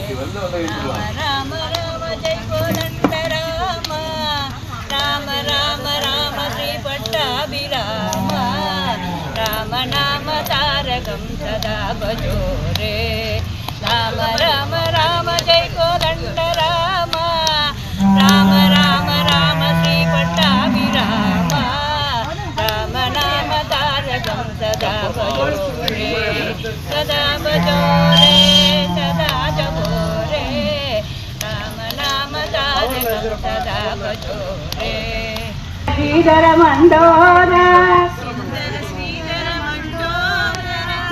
ராம ராம ஜெய் கோதண்ட ராம ராம ராம ராம ஸ்ரீ பட்டாபிராம ராம நாம தாரகம் சதா பஜோரே ராம ராம ராம ஜெய் கோதண்ட ராம ராம ராம ராம ஸ்ரீ பட்டாபிராம ராம நாம தாரகம் சதா பஜோரே சதா பஜோரே சதா ஜபோரே ராம நாம தாரகம் சதா பஜோரே ஸ்ரீதர மண்டோர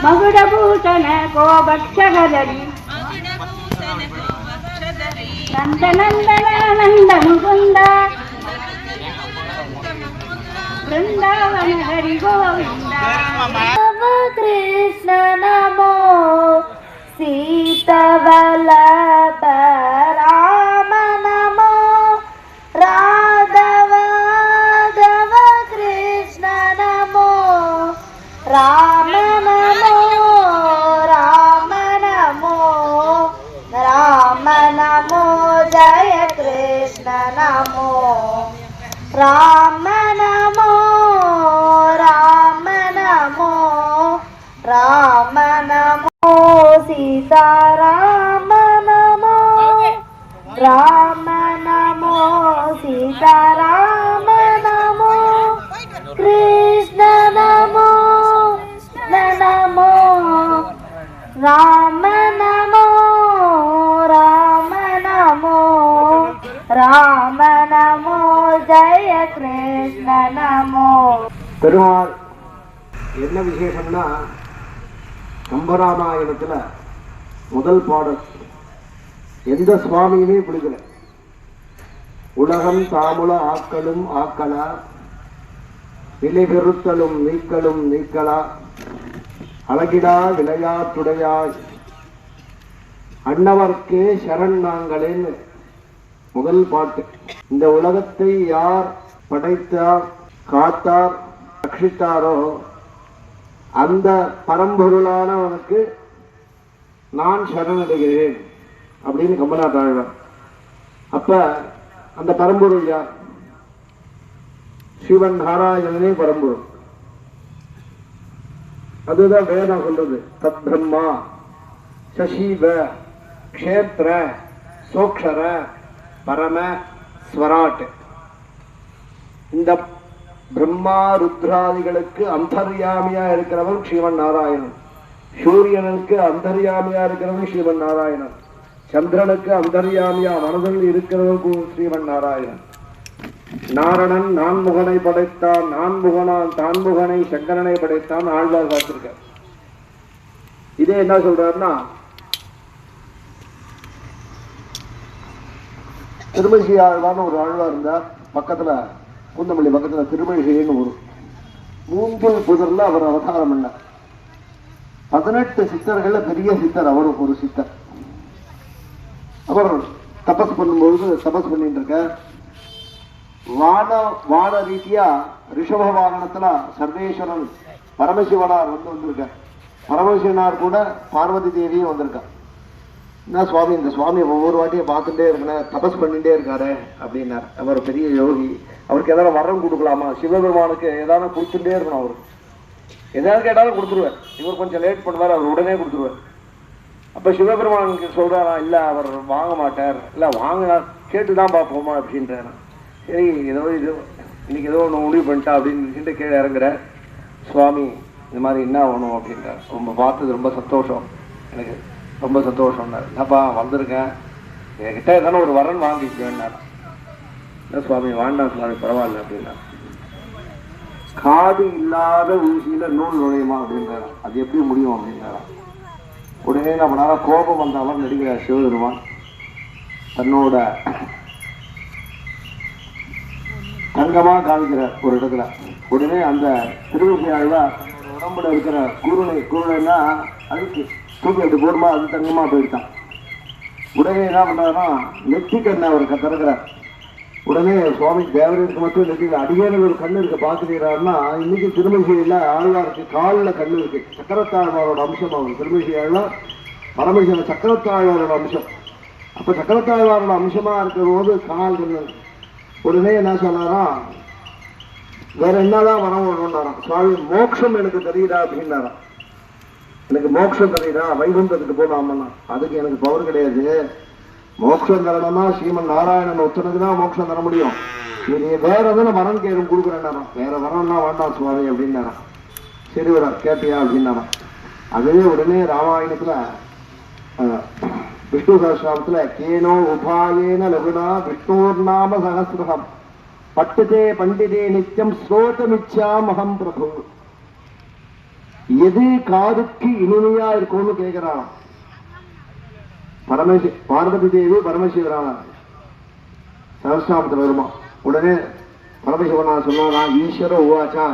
ಮಗುಡಭೂಷಣ ಕೋಭಕ್ಷಗದರಿ ನಂದನಂದನ ನಂದ ಮುಕುಂದ ಬೃಂದಾವನ ಹರಿ ಗೋವಿಂದ ಕೃಷ್ಣ ನಮೋ ಸೀತವಲ್ಲಭ ರಾಮ ನಮೋ ರಾಧವಾಧವ ಕೃಷ್ಣ ನಮೋ ರಾಮ ನಮೋ ಜಯ ಕೃಷ್ಣ ನಮೋ ರಾಮ ನಮೋ ರಾಮ ನಮೋ ರಾಮ ನಮೋ ಸೀತಾರಾಮ ನಮೋ ರಾಮ ನಮೋ ಸೀತಾರಾಮ ನಮೋ ಕೃಷ್ಣ ನಮೋ ನಮೋ ರಾಮ ನಮೋ ராம நமோ ஜெய கிருஷ்ண நமோ. பெருமாள் என்ன விசேஷம்னா, கம்பராமாயணத்துல முதல் பாடல் எந்த சுவாமியுமே பிடிக்கல. உலகம் தாமுல ஆக்களும் ஆக்கலா, விலை பெறுத்தலும் நீக்கலும் நீக்கலா, அழகிடா விளையாட்டுடையாய் அன்னவர்க்கே சரண் நாங்களேன்னு முதல் பாட்டு. இந்த உலகத்தை யார் படைத்தார், காத்தார், ரட்சித்தாரோ அந்த பரம்பொருளானவனுக்கு நான் சரணடைகிறேன் அப்படின்னு கம்பநாட்டாழ்வார். அப்ப அந்த பரம்பொருள் யார்? சிவன் நாராயணனே பரம்பொருள். அதுதான் வேதம் சொல்றது. தத் பிரம்மா சசீவ க்ஷேத்ர சோக்ஷர பரம ஸ்வராட். இந்த பிரம்மா ருத்ராதிகளுக்கு அந்தர்யாமியா இருக்கிறவன் ஸ்ரீமன் நாராயணன். சூரியனுக்கு அந்தர்யாமியா இருக்கிறவன் ஸ்ரீமன் நாராயணன். சந்திரனுக்கு அந்தர்யாமியா மனதில் இருக்கிறவன் ஸ்ரீமன் நாராயணன். நாரணன் நான்முகனை படைத்தான், நான்முகனான் தான்முகனை சங்கரனை படைத்தான் ஆழ்வார் பார்த்திருக்க. இதே என்ன சொல்றாருன்னா, திருமழிசை ஆழ்வான்னு ஒரு ஆழ்வார் இருந்தார். பக்கத்துல பூந்தமல்லி பக்கத்துல திருமழிசைன்னு ஒரு மூங்கில் புதர்ல அவர் அவதாரம் பண்ணார். 18 சித்தர்கள்ல பெரிய சித்தர் அவர் ஒரு சித்தர். அவர் தபஸ் பண்ணும்பொழுது தபஸ் பண்ணிட்டு இருக்க வான ரீதியா ரிஷப வாகனத்துல சர்வேஸ்வரன் பரமசிவனார் வந்திருக்க. பரமசிவனார் கூட பார்வதி தேவியும் வந்திருக்கா. என்ன சுவாமி, இந்த சுவாமி ஒவ்வொரு வாட்டியும் பார்த்துட்டே இருக்கேன், தபஸ் பண்ணிட்டே இருக்காரு அப்படின்னார். அவர் பெரிய யோகி, அவருக்கு ஏதாவது வரம் கொடுக்கலாமா? சிவபெருமானுக்கு ஏதாவது கொடுத்துட்டே இருக்கணும். அவரு ஏதாவது கேட்டாலும் கொடுத்துருவார். இவர் கொஞ்சம் லேட் பண்ணுவார், அவர் உடனே கொடுத்துருவார். அப்ப சிவபெருமானுக்கு சொல்றாரா, இல்ல அவர் வாங்க மாட்டார், இல்ல வாங்கினா கேட்டுதான் பார்ப்போமா அப்படின்றாரு. சரி, ஏதோ இது இன்னைக்கு ஏதோ ஒன்று முடிவு பண்ணிட்டா அப்படின்னு கீழே இறங்குற. சுவாமி இந்த மாதிரி என்ன ஆகணும் அப்படின்றார். ரொம்ப பார்த்தது ரொம்ப சந்தோஷம், எனக்கு ரொம்ப சந்தோஷம்னாரு. என்னப்பா வந்திருக்கேன், என்கிட்ட ஏதான ஒரு வரன் வாங்கிக்குவேன்னாரு. என்ன சுவாமி, வேண்டாம் சுவாமி பரவாயில்ல அப்படின்னா. காது இல்லாத ஊசியில நூல் நுழையுமா அப்படின்றாரு. அது எப்படி முடியும் அப்படின்னாரா. உடனே நம்மளால கோபம் வந்தாலும் நடிக்கிறார் சிவபெருமான். தன்னோட தங்கமா காமிக்கிறார் ஒரு இடத்துல. உடனே அந்த திருவிழா உடம்புல இருக்கிற கூருணைன்னா அதுக்கு தூக்கி அப்படி போடுமா, அது தங்கமா போயிட்டான். உடனே என்ன பண்றாருன்னா நெத்தி கண்ணை அவர் திறக்கிறார். உடனே சுவாமி தேவருக்கு மட்டும் நெத்தி அடியான ஒரு கண்ணு இருக்க பாத்துக்கிறாருன்னா, இன்னைக்கு திருமழிசையில ஆழ்வாருக்கு காலில் கண்ணு இருக்கு. சக்கரத்தாழ்வாரோட அம்சம் அவர் திருமழிசை ஆழ்வார் பரமேஸ்வரன் சக்கரத்தாழ்வாரோட அம்சம். அப்ப சக்கரத்தாழ்வாரோட அம்சமா இருக்கிற போது கால் உடனே என்ன சொன்னாராம், வேற என்னதான் வரம் வேணும்னாராம். சுவாமி மோட்சம் எனக்கு தெரியுதா அப்படின்னாராம். எனக்கு மோட்சம் தெரியுதா, வைகுந்தத்துக்கு போனாமன்னா. அதுக்கு எனக்கு பவர் கிடையாது. மோட்சம் தரணும்னா ஸ்ரீமன் நாராயணன் ஒருத்தனுக்கு தான் மோட்சம் தர முடியும். நீ வேற எதனா வரம் கேட்கும் கொடுக்குறேன்னாராம். வேற வரம்னா வேண்டாம் சுவாமி அப்படின்னாராம். சரி விட கேட்டியா அப்படின்னாராம். அதே உடனே ராமாயணத்துல விஷ்ணு சஹஸ்ரநாமத்துல கேனோ உபாயேன லகுனா விஷ்ணோர் நாம சகசிரம் பட்டுதே பண்டிதே நித்தியம் ஸ்ரோதமிச்சாம் அகம் பிரபு. எது காதுக்கு இனிமையா இருக்கும்னு கேட்கிறான் பார்வதி தேவி பரமசிவரான சஹஸ்ரநாமத்துல வருமா. உடனே பரமசிவனா சொன்னா ஈஸ்வர உவாச்சா,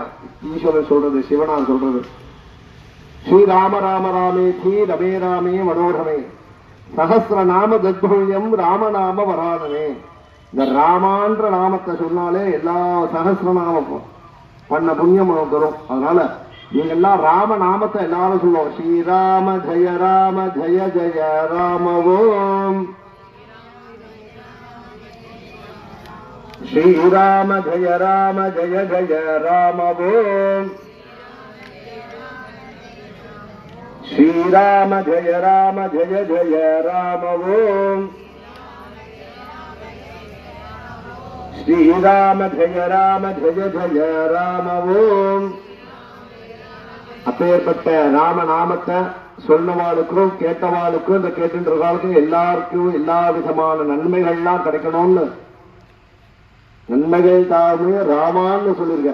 ஈஸ்வரன் சொல்றது சிவனா சொல்றது, ஸ்ரீராம ராம ராமே ஸ்ரீ ரமே ராமே மனோரமே சகசிர நாம தத்பவ்யம் ராமநாம வரானமே. இந்த ராமான்ற நாமத்தை சொன்னாலே எல்லா சகசிரநாமம் பண்ண புண்ணியம் நமக்கு வரும். அதனால நீங்க எல்லாம் ராம நாமத்தை எல்லாரும் சொல்லுவோம். ஸ்ரீராம ஜய ஜய ராம ஓம், ஸ்ரீராம ஜய ஜய ராம ஓம், ஸ்ரீராம ஜய ஜய ராம ஓம், ஸ்ரீராம ஜய ஜய ராம ஓம். அப்பேற்பட்ட ராம நாமத்தை சொன்னவாளுக்கும் கேட்டவாளுக்கும் இந்த கேட்டுன்றவாளுக்கும் எல்லாருக்கும் எல்லா விதமான நன்மைகள்லாம் கிடைக்கணும்னு நன்மைகள் தாமே ராமான்னு சொல்லிருக்க.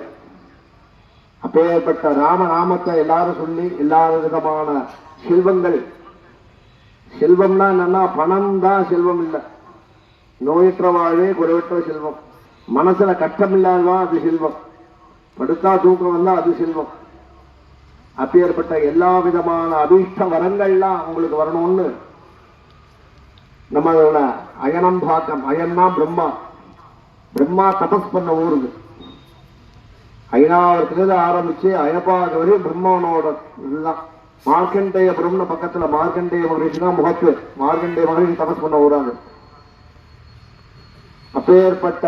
அப்பேற்பட்ட ராம நாமத்தை எல்லாரும் சொல்லி எல்லா விதமான செல்வங்கள், செல்வம்னா என்னன்னா பணம் தான் செல்வம் இல்லை, நோயற்ற வாழே குறைவற்ற செல்வம், மனசுல கஷ்டம் இல்லாதவா அது செல்வம், படுத்தா தூக்கம் வந்தா அது செல்வம். அப்பேற்பட்ட எல்லா விதமான அபீஷ்ட வரங்கள்லாம் உங்களுக்கு வரணும்னு நம்மளோட அயனம் பாக்கம், அயன்னா பிரம்மா, பிரம்மா தபஸ் பண்ண ஊருக்கு ஐநாவரத்திலிருந்து ஆரம்பிச்சு அயப்பாக வரையும் பிரம்மனோட இதுதான். மார்க்கண்டேய பிரம்ம பக்கத்துல மார்க்கண்டேய மகரிஷி தான் முகத்து, மார்க்கண்டேய மகரிஷி தபஸ் பண்ண ஊராங்க. அப்பேற்பட்ட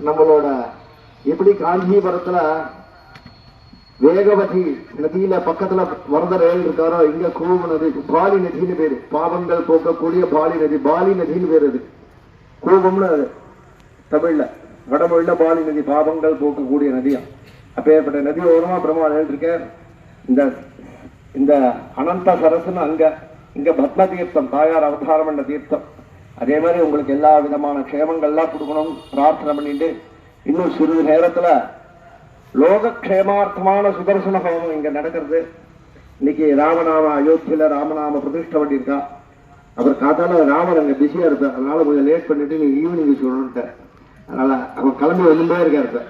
நம்மளோட எப்படி காஞ்சிபுரத்துல வேகவதி நதியில பக்கத்துல வரதர் இருக்காரோ, இங்க கூவ நதி பாலி நதினு பேரு, பாவங்கள் போக்கக்கூடிய பாலி நதி, பாலி நதினு பேரு. அது கூவம்னு அது தமிழ்ல, வடமொழியில பாலி நதி பாவங்கள் போக்கக்கூடிய நதியா. அப்பேற்பட்ட நதி ஓரமா பிரம்மா இருக்க. இந்த இந்த அனந்த சரசுன்னு அங்க இங்க பத்ம தீர்த்தம், தாயார் அவதாரம் பண்ண தீர்த்தம். அதே மாதிரி உங்களுக்கு எல்லா விதமான க்ஷேமங்கள்லாம் கொடுக்கணும் பிரார்த்தனை பண்ணிட்டு, இன்னும் சிறிது நேரத்துல லோக க்ஷேமார்த்தமான சுதர்சன ஹோமம் இங்க நடக்கிறது. இன்னைக்கு ராமநாம அயோத்தியில ராமநாம பிரதிஷ்டை பண்ணியிருக்கா. அவர் காத்தால ராமர் அங்க பிஸியா இருப்பார், அதனால கொஞ்சம் லேட் பண்ணிட்டு நீங்க ஈவினிங் சொல்லணுட்ட, அதனால அவர் கிளம்பி வந்துட்டே இருக்காரு.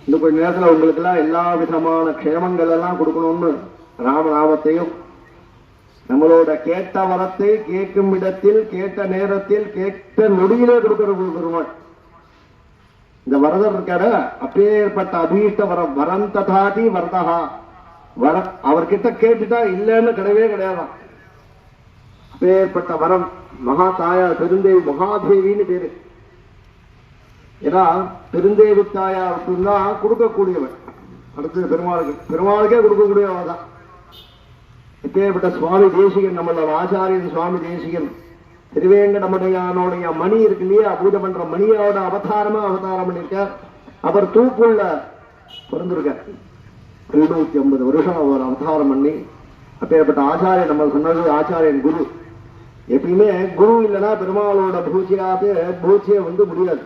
இன்னும் கொஞ்ச நேரத்துல உங்களுக்கு எல்லாம் எல்லா விதமான க்ஷேமங்கள் எல்லாம் கொடுக்கணும்னு ராமநாமத்தையும் நம்மளோட கேட்ட வரத்தை கேட்கும் இடத்தில் கேட்ட நேரத்தில் கேட்ட நொடியிலே கொடுக்கிற பெருமாள். இந்த வரதர் இருக்காரு, அப்பேற்பட்ட அபீஷ்ட வரம், வரம் ததாதி வரதா, வர அவர்கிட்ட கேட்டுட்டா இல்லைன்னு கிடையவே கிடையாதான். அப்பேற்பட்ட வரம் மகா தாயார் பெருந்தேவி, மகாதேவின்னு பேரு. ஏன்னா பெருந்தேவி தாயாருக்கு தான் கொடுக்கக்கூடியவன். அடுத்தது பெருமாளுக்கு, பெருமாளுக்கே கொடுக்கக்கூடியவன் தான். இப்பேற்பட்ட சுவாமி தேசிகன், நம்மளோட ஆச்சாரியன் சுவாமி தேசிகன் திருவேங்கடமுடையானுடைய மணி இருக்கு இல்லையா, பூஜை பண்ற மணியோட அவதாரம் பண்ணிருக்கார். அவர் தூப்புள்ள பிறந்திருக்கார். 250 வருஷம் அவர் அவதாரம் பண்ணி அப்பேற்பட்ட ஆச்சாரியன் நம்ம சொன்னது ஆச்சாரியன் குரு. எப்பயுமே குரு இல்லைன்னா பெருமாளோட பூஜையை முடியாது.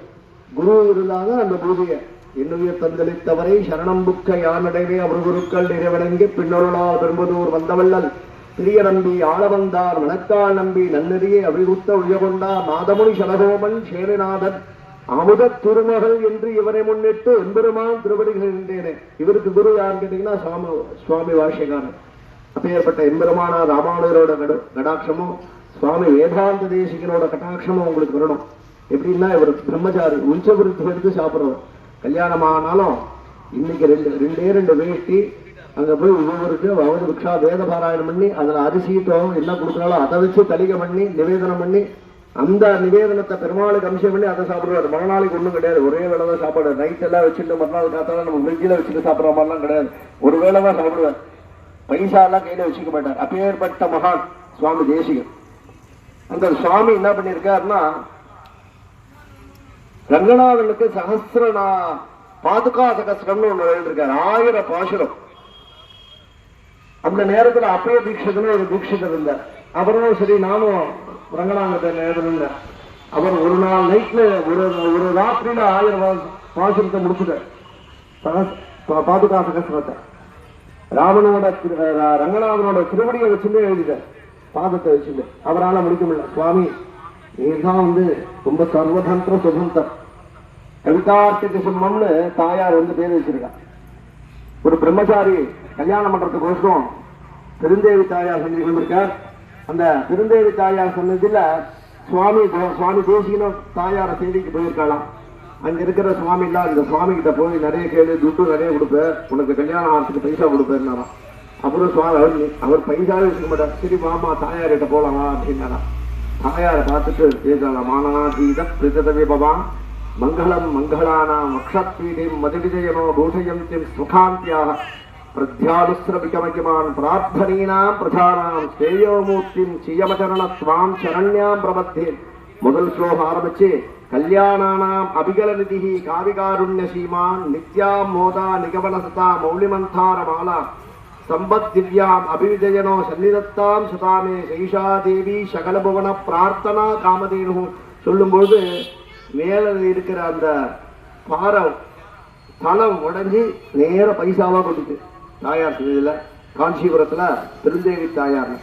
குரு இருந்தாங்க அந்த பூஜையை. என்னுடைய தந்தளித்தவரை சரணம் புக்க யானடைவே அவர் குருக்கள் நிறைவடங்கி பின்னொருளால் பெரும்பதூர் வந்தவள்ளல் பிரிய நம்பி ஆள வந்தார் வணக்கால் நம்பி நன்னறியை அபிகுத்த உயகொண்டார் நாதமுனி சலகோமன் சேரநாதன் அமுத திருமகள் என்று இவரை முன்னிட்டு எம்பெருமான் திருவடிகள் என்றேனே. இவருக்கு குரு யாருன்னு கேட்டீங்கன்னா சுவாமி பாஷ்யக்காரன். அப்பேற்பட்ட எம்பெருமானா ராமானுஜரோட கடாட்சமும் சுவாமி வேதாந்த தேசிகனோட கட்டாட்சமும் உங்களுக்கு வரணும். எப்படின்னா இவர் பிரம்மச்சாரி, உஞ்சவிருத்தி எடுத்து சாப்பிட்றவர். கல்யாணம் ஆனாலும் இன்னைக்கு ரெண்டே 2 வேஷ்டி அங்க போய் ஒவ்வொருக்கு பகவதி பிக்ஷா வேத பாராயணம் பண்ணி அதுல அரிசி தோகம் என்ன கொடுக்குறாலும் அதை வச்சு தலிகை பண்ணி நிவேதனம் பண்ணி அந்த நிவேதனத்தை பெருமாளுக்கு அம்சம் பண்ணி அதை சாப்பிடுவார். மறுநாளைக்கு ஒன்றும் கிடையாது, ஒரே வேளை தான் சாப்பாடு. நைட் எல்லாம் வச்சுட்டு மறுநாள் காத்தாலும் நம்ம ஃப்ரிட்ஜில் வச்சுட்டு சாப்பிட்ற மாதிரிலாம் கிடையாது, ஒரு வேளை தான் சாப்பிடுவார். பைசா எல்லாம் கையில வச்சுக்க மாட்டார். அப்பேற்பட்ட மகான் சுவாமி தேசிகன். அந்த சுவாமி என்ன பண்ணியிருக்காருன்னா, ரங்கநாதனுக்கு சகசிரனா பாதுகா சகசிரம்னு ஒண்ணு எழுதிருக்காரு, 1000 பாசுரம். அந்த நேரத்துல அப்பய தீட்சிதனும் ஒரு தீட்சிதர் இருந்தார். அவரும் சரி நானும் ரங்கநாதன் எழுதுனேன். அவர் ஒரு நாள் நைட்ல ஒரு ராத்திரியில 1000 பாசுரத்தை முடிச்சுட்டார். பாதுகா சகசிரத்தை ராமனோட ரங்கநாதனோட திருவடியை வச்சுட்டு எழுதிட்டார், பாதத்தை வச்சுட்டு. அவரால் முடிக்க முடியல. சுவாமி நீதான் ரொம்ப சர்வதந்திர சுதந்திரம், கவிதார்த்திக சிம்மம்னு தாயார் பேர் வச்சிருக்கா. ஒரு பிரம்மச்சாரி கல்யாணம் பண்றதுக்கோசரம் பெருந்தேவி தாயார் சன்னதி வந்திருக்கார். அந்த பெருந்தேவி தாயார் சன்னதியில சுவாமி தேசிகனும் தாயார செய்திக்கு போயிருக்கலாம். அங்க இருக்கிற சுவாமி எல்லாம் இந்த சுவாமி கிட்ட போய் நிறைய கேளு, துட்டு நிறைய கொடுப்பேன், உனக்கு கல்யாணம் ஆகிறதுக்கு பைசா கொடுப்பேன்னாராம். அப்புறம் சுவாமி அவர் பைசாவே வச்சுக்க மாட்டார். சரி மாமா தாயார்கிட்ட போலாமா அப்படின்னாராம். தாயாரை பார்த்துட்டு கேட்கலாம், மானாதீத பிரதத விபவான் மங்களம் மங்களானாம் அக்ஷத்வீதிம் மதிவிஜயனோ பூஷயந்திம் சுகாந்தியாக பிரத்யானுஸ்ரவிகமகிமான் பிரார்த்தனீனாம் பிரதானாம் ஸ்ரேயோமூர்த்திம் சியமச்சரணத்வாம் சரண்யாம் பிரபத்தேன். முதல் ஸ்லோகம் ஆரம்பிச்சு கல்யாணானாம் அபிகலநிதி காவிகாருண்ய சீமான் நித்யாம் மோதா நிகமனசதா மௌலிமந்தார மாலா சம்பத் திவ்யாம் அபிவிஜயனோ சன்னிதத்தாம் சுதாமே சைஷா தேவி சகலபுவன பிரார்த்தனா காமதேனு சொல்லும்பொழுது மேல இருக்கிற அந்த பாறை தளம் உடஞ்சி நேர பைசாவா கொடுத்து தாயார் இதுல காஞ்சிபுரத்துல திருந்தேவி தாயார்.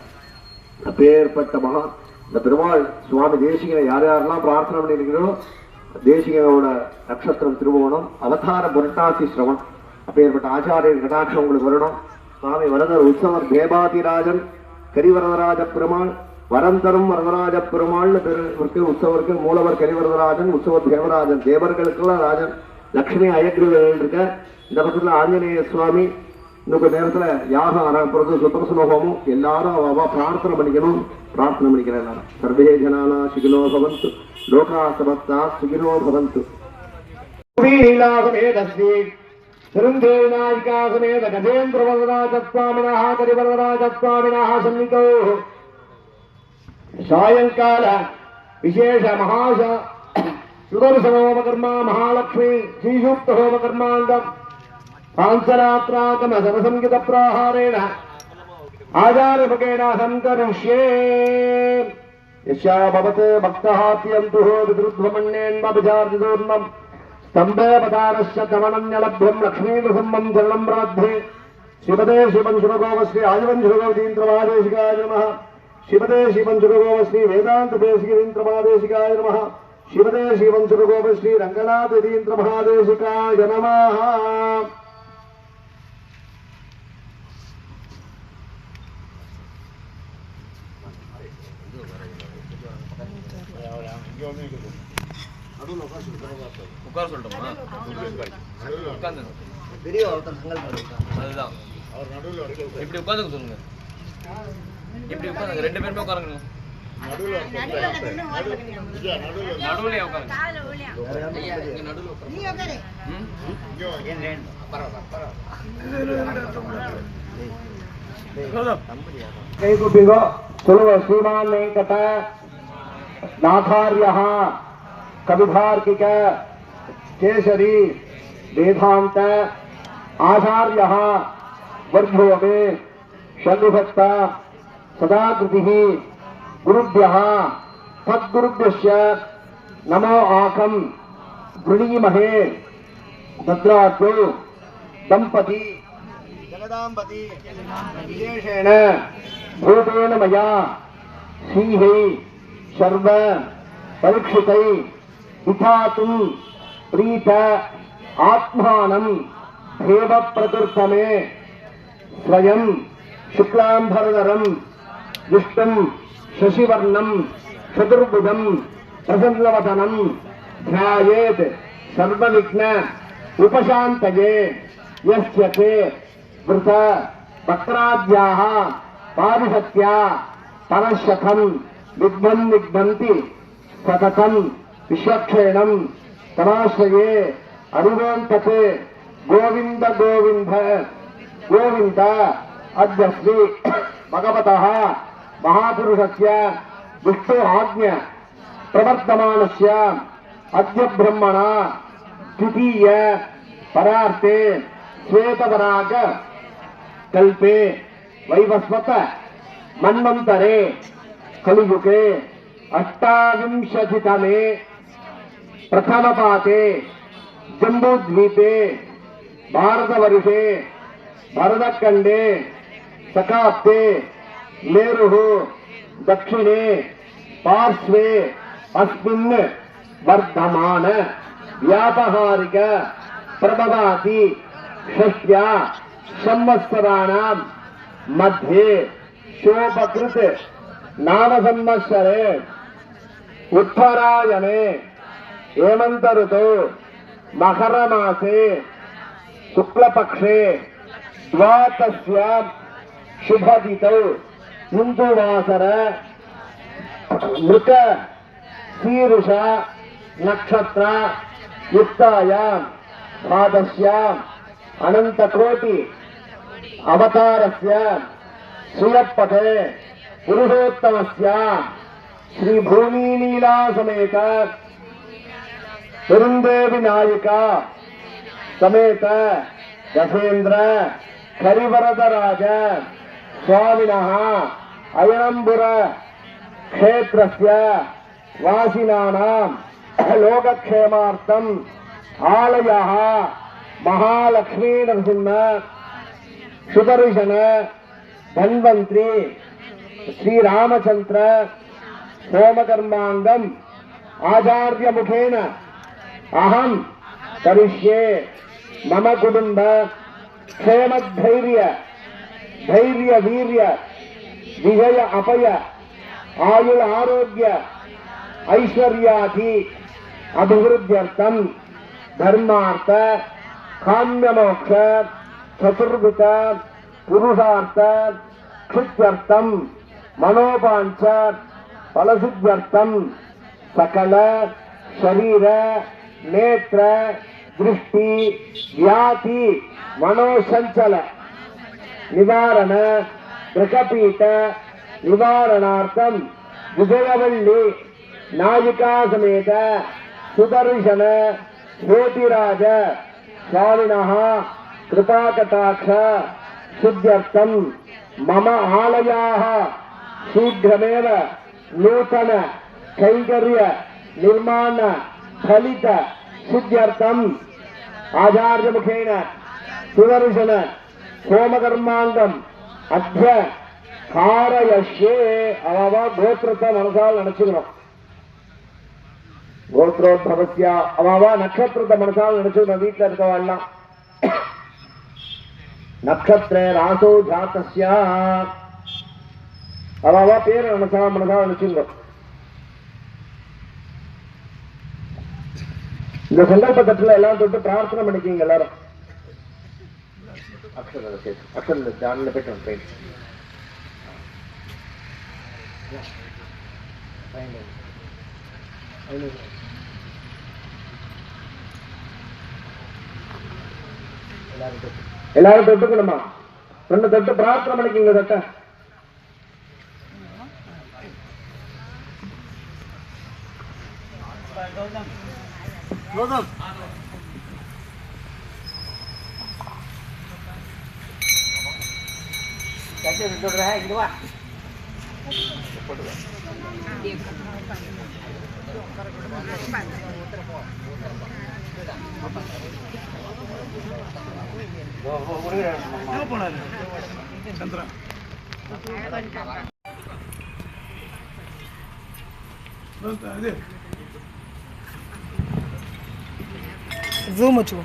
அப்பேற்பட்ட மகா இந்த பெருமாள் சுவாமி தேசிகனை யார் யாரெல்லாம் பிரார்த்தனை பண்ணியிருக்கிறோம், தேசிகனோட நட்சத்திரம் திருவோணம், அவதார புரட்டாசி சிரவணம். அப்பேற்பட்ட ஆச்சாரியர் கடாட்சம் உங்களுக்கு வரணும். சுவாமி வரதர் உற்சவர் தேவாதிராஜன் கரிவரதராஜ பெருமாள், வரந்தரும் வரதராஜ பெருமாள்னு பேருக்கு உற்சவருக்கு மூலவர் கரிவரதராஜன், உற்சவர் தேவராஜன், தேவர்களுக்கெல்லாம் ராஜன். லட்சுமி அயக்ரீவர்கள் இருக்க. இந்த பக்கத்துல ஆஞ்சநேய சுவாமி. இன்னும் கொஞ்ச நேரத்துல யாகம் ஆரம்பிறது, சுத்தரசன ஹோமம். எல்லாரும் அவ பிரார்த்தனை பண்ணிக்கணும். பிரார்த்தனை பண்ணிக்கிறேன் எல்லாரும். சர்வே ஜனானா சுகினோ பவந்து, லோகா சமஸ்தா சுகினோ பவந்து. திருந்தேவி நாயிகா சமேத கஜேந்திர வரதராஜ சுவாமினா கரிவரதராஜ சுவாமினா சன்னிதோ சாயங்கால விசேஷ சுதர்சன ஹோமகர்மா மகாலட்சுமி ஸ்ரீசூக்த ஹோமகர்மாங்கம் பாஞ்சராத்ராகம சரசங்கித பிராஹாரேண ஆச்சாரபகேன சங்கரிஷ்யே. யஸ்யா பவத் பக்தஹாத்யந்துஹ விதுருத்வமன்யேன்மபிஜார்ஜிதூர்ணம் ஸ்தம்பே பதாரஸ்ய தமனன்யலப்யம் லக்ஷ்மீநரசிம்மம் சரணம் பிரார்த்தே. ஸ்ரீமதே ஸ்ரீபஞ்சுரகோபஸ்ரீ ஆதிபஞ்சுரகோதீந்திரமாதேசிகாய நமः. शिवदे श्रीमंजुरगोपश्री वेदांत देशिकेन्द्र महादेशिकाय नमः. शिवदे श्रीमंजुरगोपश्री रंगनाथ यतीन्द्र महादेशिकाय नमः. இப்படி உட்காருங்க, ரெண்டு பேருமே உட்காருங்க. நடுவுல உட்காருங்க. कई गुपिंगो सुनो श्रीमान वेंकट नाथार्य कविभार्किक केसरी वेदांत आचार्य वर्धो में शल्भक्त सदाकृति गुरुभ्यः तद्गुरुभ्यश्च नमो आकं गृणीमहे. भद्राद्यो दंपति जगदांबति विशेषेण भूतेन मया श्रीः सर्व परीक्षितै विधातुं प्रीत आत्मानं देव प्रकृतमे स्वयं शुक्लांबरधरं विष्णुं शशिवर्णं चतुर्भुजं प्रसन्नवदनं ध्यायेत् सर्वविघ्न उपशान्तये. यस्य ते वृत वक्राद्याः पारिषत्या परशतं विघ्नन्ति सततं विश्वक्षेणं तमाश्रये अरिवोन्तते गोविंद गोविंद गोविंद अद्य श्री भगवतः महापुरुषस्य विष्णु आज्ञ प्रवर्तमानस्य अद्य ब्रह्मणा द्वितीय परार्थे श्वेतवराग कल्पे वैवस्वत मन्वन्तरे कलियुगे अष्टाविंशतितमे प्रथमपाते जम्बूद्वीपे भारतवर्षे भरतखण्डे सकाप्ते मेरुः दक्षिणे पार्श्वे अस्मिन् वर्धमान व्यापहारिक प्रभवाति षष्ट्या संवत्सराणां मध्ये शोभकृत नाम संवत्सरे उत्तरायणे हेमंत ऋतौ मकर मासे शुक्लपक्षे द्वादश्यां शुभदितौ हिंदुवासर मृग शीर्षा नक्षत्र युक्तायां द्वादश्यां अनंतकोटि अवतारस्य श्रियपते पुरुषोत्तमस्य श्री भूमि लीला समेत तिरुंदेवी नायिका समेत गजेन्द्र करिवरदराज स्वामिनः अयनंबुर क्षेत्रस्य वासिनानां लोकक्षेमार्थम् आलयः महालक्ष्मी नरसिंह सुदर्शन धन्वंतरी श्री रामचंद्र सोमकर्मांगम आचार्य मुखेन अहम करिष्ये मम कुटुंब क्षेम धैर्य धैर्य वीर्य विजय अपय आयुल आरोग्य ऐश्वर्यादि अभिवृद्ध्यर्थम धर्मार्थ काम्य मोक्ष चतुर्विध पुरुषार्थ क्षित्यर्थम मनोवांछ फलसिद्ध्यर्थम सकल शरीर नेत्र दृष्टि व्याधि मनोसंचल निवारण ग्रहपीठ निवारणार्थम विजयवल्ली नायिका समेत सुदर्शन ज्योतिराज स्वामिनः कृपाकटाक्ष सिद्ध्यर्थम मम आलयाः शीघ्रमेव नूतन कैंकर्य निर्माण फलित सिद्ध्यर्थम आचार्य मुखेन सुदर्शन सोमकर्मांगम अद्य कारयश्ये अव गोत्रத்தை மனசால் நினைச்சுக்கணும் गोत्रोद्भवस्य अव नक्षत्रத்தை மனசால் நினைச்சுக்கணும் வீட்டில் இருக்கவெல்லாம் नक्षत्रे रासो जातस्य अव பேர் மனசால் நினைச்சுக்கணும் இந்த சந்தர்ப்பத்தில் எல்லாம் தொட்டு பிரார்த்தனை பண்ணிக்கீங்க எல்லாரும் அக்ஷர ஜானில் போயிட்டு ட்ரெயின் எல்லாரும் தொட்டுக்கணுமா ரெண்டு தொட்டு பிரார்த்தனை பண்ணிக்கீங்க தொட்ட கௌதம் कैसे जुड़ रहा है इंदुआ जूम వచ్చి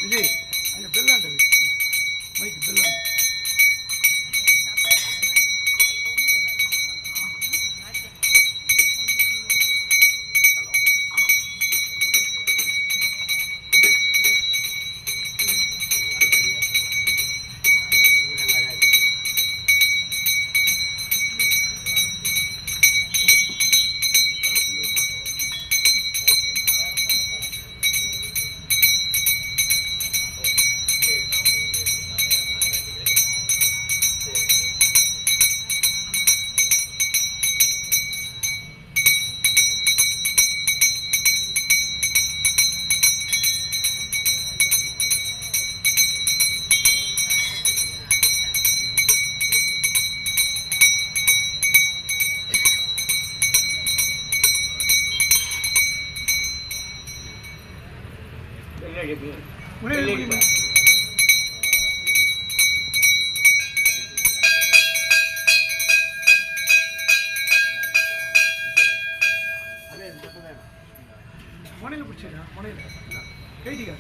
விஜய் அங்கே பெல்லாண்ட மைக்கு பெல்லாண்ட மனையில் பிடிச்சிடா மனையில் கைதிக்கா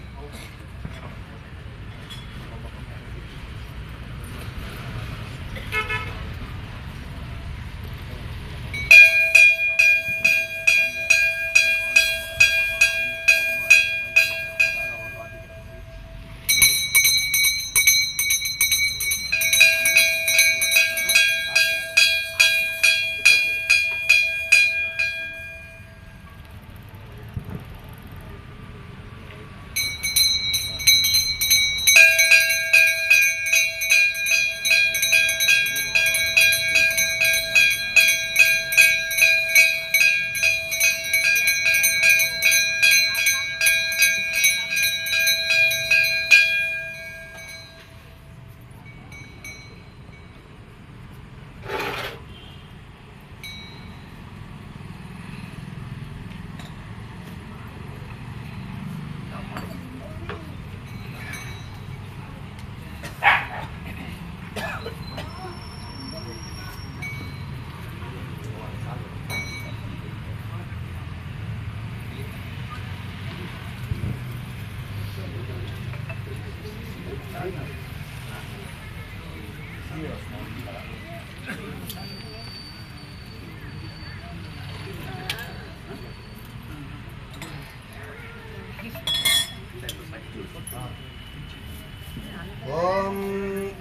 ओम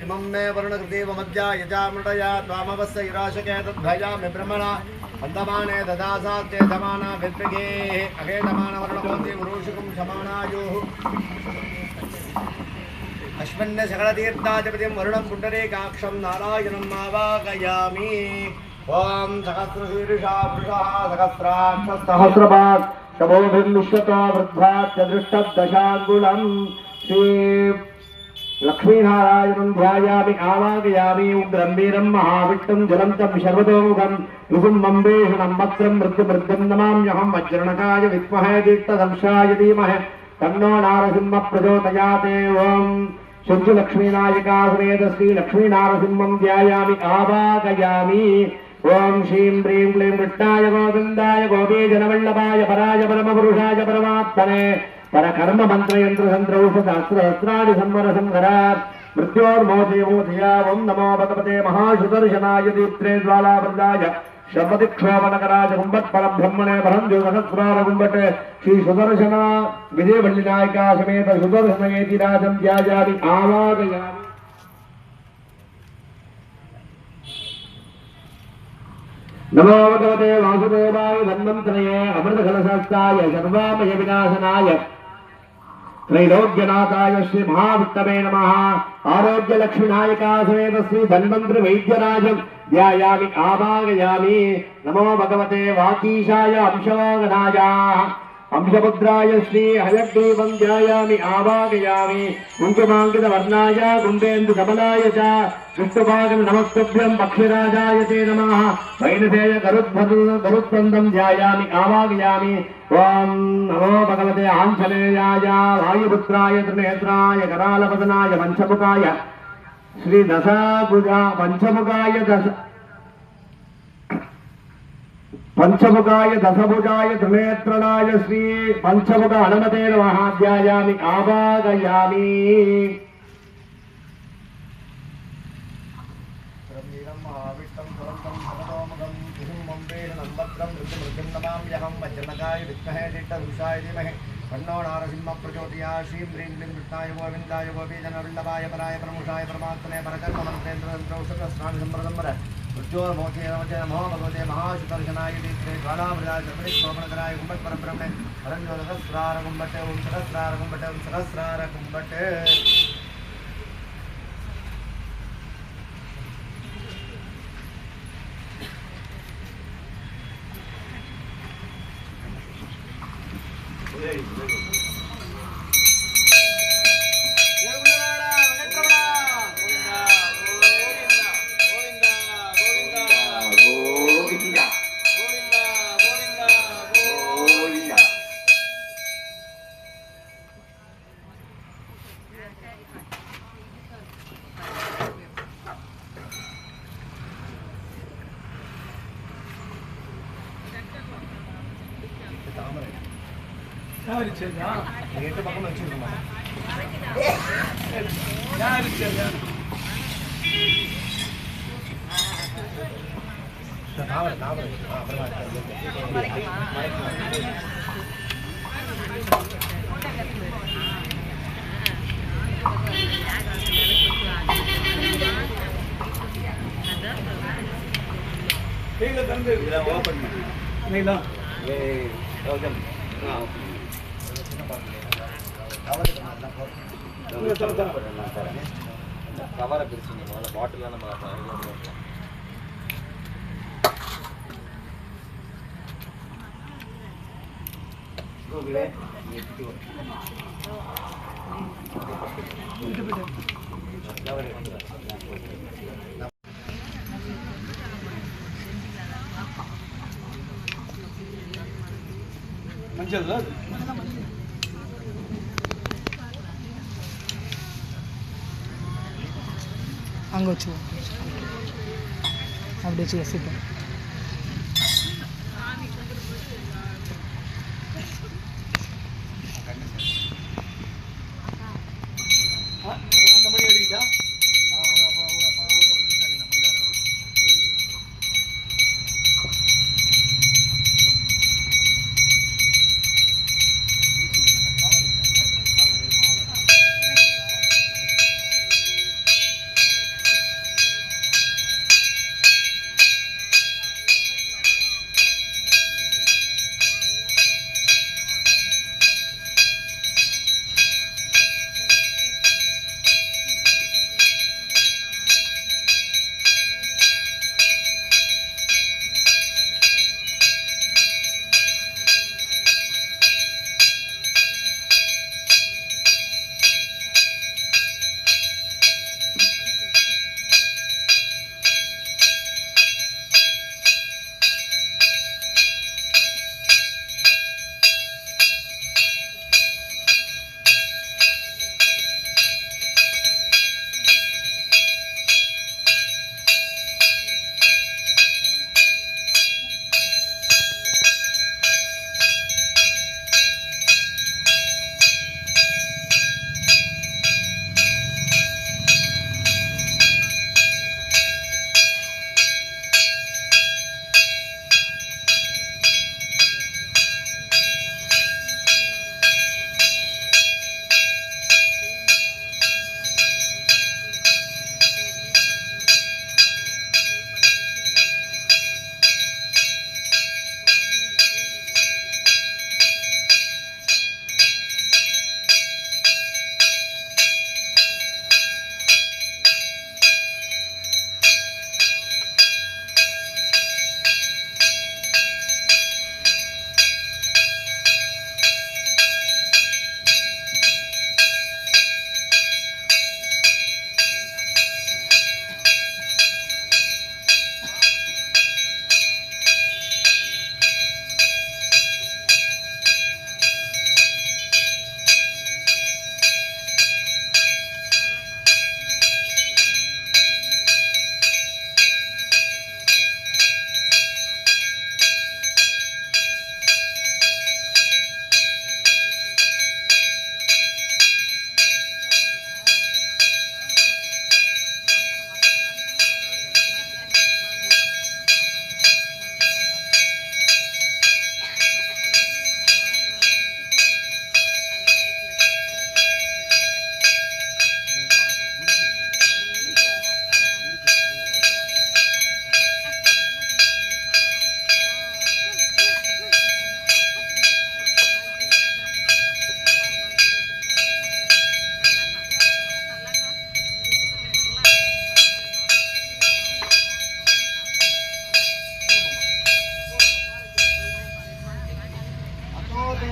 इमं मे वरुणकृदेव मध्या यजामृतया त्वामवस्य इराशके तद्भयामि ब्रह्मणा अन्धमाने ददासात्ते धमाना विद्विगे अगेतमान वरुणकोति उरुषुकं समानायोः अश्वन्य सकलतीर्थाधिपतिं वरुणं पुण्डरीकाक्षं नारायणं आवाहयामि ओम सहस्रशीर्षा पुरुषः सहस्राक्षसहस्रपात् शमोभिं विश्वतो वृद्धात् दृष्टदशाङ्गुलं श्री लक्ष्मीनारायणं ध्यायामि आवाहयामि उग्रं वीरं महाविष्णुं ज्वलन्तं शर्वतोमुखं नृसिंहं भीषणं वक्त्रं मृत्युमृत्युं नमाम्यहं वज्रणकाय विद्महे दीप्तदंशाय धीमहि तन्नो नारसिंहः प्रचोदयात् ओम शुद्धलक्ष्मीनायका समेत श्री लक्ष्मीनारसिंहं ध्यायामि आवाहयामि ओम श्रीं ह्रीं क्लीं कृष्णाय गोविन्दाय गोपीजनवल्लभाय पराय परमपुरुषाय परमात्मने परकर्म मंत्र यंत्र तंत्र औषधास्त्राणि संवर संहरा मृत्योर्मोचयोधया ओम नमो भगवते महासुदर्शनाय दीप्त्रे ज्वालावृताय शर्वदिक्षोभनकराय कुंभत्परं ब्रह्मणे बरंजो सहस्रार कुंभट श्री सुदर्शन विजयवल्लिनायिका समेत सुदर्शनयेति राजं ध्यायामि आवाहयामि नमो भगवते वासुदेवाय धन्वन्तरये अमृतकलशास्त्राय सर्वामय विनाशनाय त्रैलोक्यनाथाय श्री महाविष्णवे नमः आरोग्य लक्ष्मीनायका समेत श्री धन्वंतरि वैद्यराजं ध्यायामि आवाहयामि नमो भगवते वाकीशाय अंशोगनाय अंशपुत्राय श्री हयग्रीवं ध्यायामि आवाहयामि कुङ्कुमाङ्कितवर्णाय कुन्देन्दुकमलाय च विष्णुपादं नमस्तुभ्यं पक्षिराजाय ते नमः वैनसेय गरुत्वन्दं ध्यायामि आवाहयामि ॐ नमो भगवते आञ्जनेयाय वायुपुत्राय त्रिनेत्राय करालवदनाय पञ्चमुखाय श्री दशभुजा पंचमुखाय दशभुजाय त्रिनेत्रणाय श्री पंचमुख हनुमते नमः ध्यायामि आवाहयामि पन्नो नारसिंह प्रचोदया श्रीं ह्रीं क्लीं कृष्णाय गोविन्दाय गोपीजनवल्लभाय पराय प्रमुखाय परमात्मने परकर्ममन्त्रेन्द्रौषधस्नान सम्प्रदम्बर मृत्योर्मोक्षे नमो भगवते महाशुतर्शनाय दीप्ते ज्वालामृताय शोभनकराय कुम्भट्परब्रह्मणे परञ्जो सहस्रार कुम्भटे ओं सहस्रार कुम्भटे ओं सहस्रार कुम्भटे எட்டு பக்கம் வச்சிருக்கோம் ஓபன் கவரை பிரிச்சுங்க முதல்ல பாட்டில் நம்ம மஞ்சள் அங்கே வச்சு அப்படி வச்சு வச்சுப்பேன். அந்த மணி அடிக்கிட்டா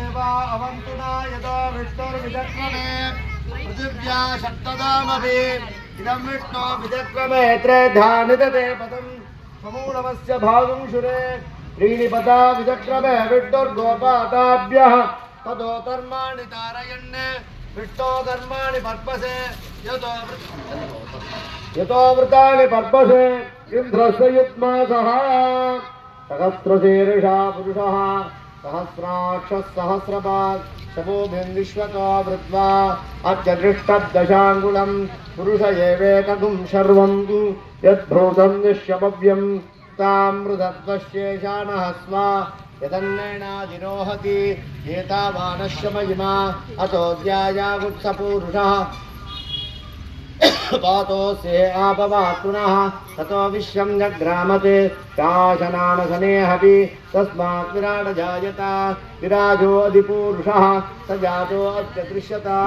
देवा अवन्तु न यदा विष्णुर्विचक्रमे पृथिव्या षट्तदामपि इदं विष्णो विचक्रमे त्रेधा निदते पदं समूलमस्य भागं शुरे त्रीणि पदा विचक्रमे विष्णुर्गोपाताभ्यः ततो धर्माणि तारयन् विष्णो धर्माणि पर्पसे यतो वृतानि पर्पसे इन्द्रस्य युग्मासः सहस्रशीर्षा पुरुषः सहस्राक्षः सहस्रपात् शपोभिर्विश्वतो वृत्वा अत्यदृष्टदशाङ्गुलं पुरुष एवेकगुं सर्वं यद्भूतं निश्यपव्यं तामृतत्वशेषाणः स्वा यदन्नेनाधिरोहति एतावानश्य महिमा अतो ध्यायागुत्सपूरुषः पातोऽस्ये आपवात् पुनः ततो विश्वं जग्रामते काशनानसनेऽपि तस्मात् विराट जायता विराजो अधिपूरुषः स जातो अत्यदृश्यता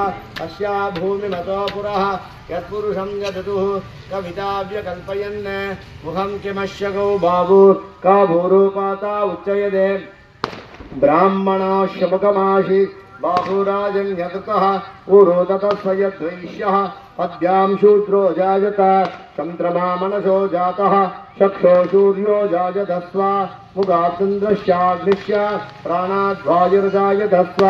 अस्या भूमिमतो पुरः यत्पुरुषं यदतुः कविताव्यकल्पयन् मुखं किमस्य गौ बाहुः का भूरूपाता उच्यते ब्राह्मणस्य मुखमाशि बाहुराजन्यतः पुरो ततः यद्वैश्यः पद्भ्यां शूद्रो जायत चन्द्रमा मनसो जातः चक्षो सूर्यो जायतस्व मुखाचन्द्रश्चाग्निश्च प्राणाद्वायुर्जायतस्व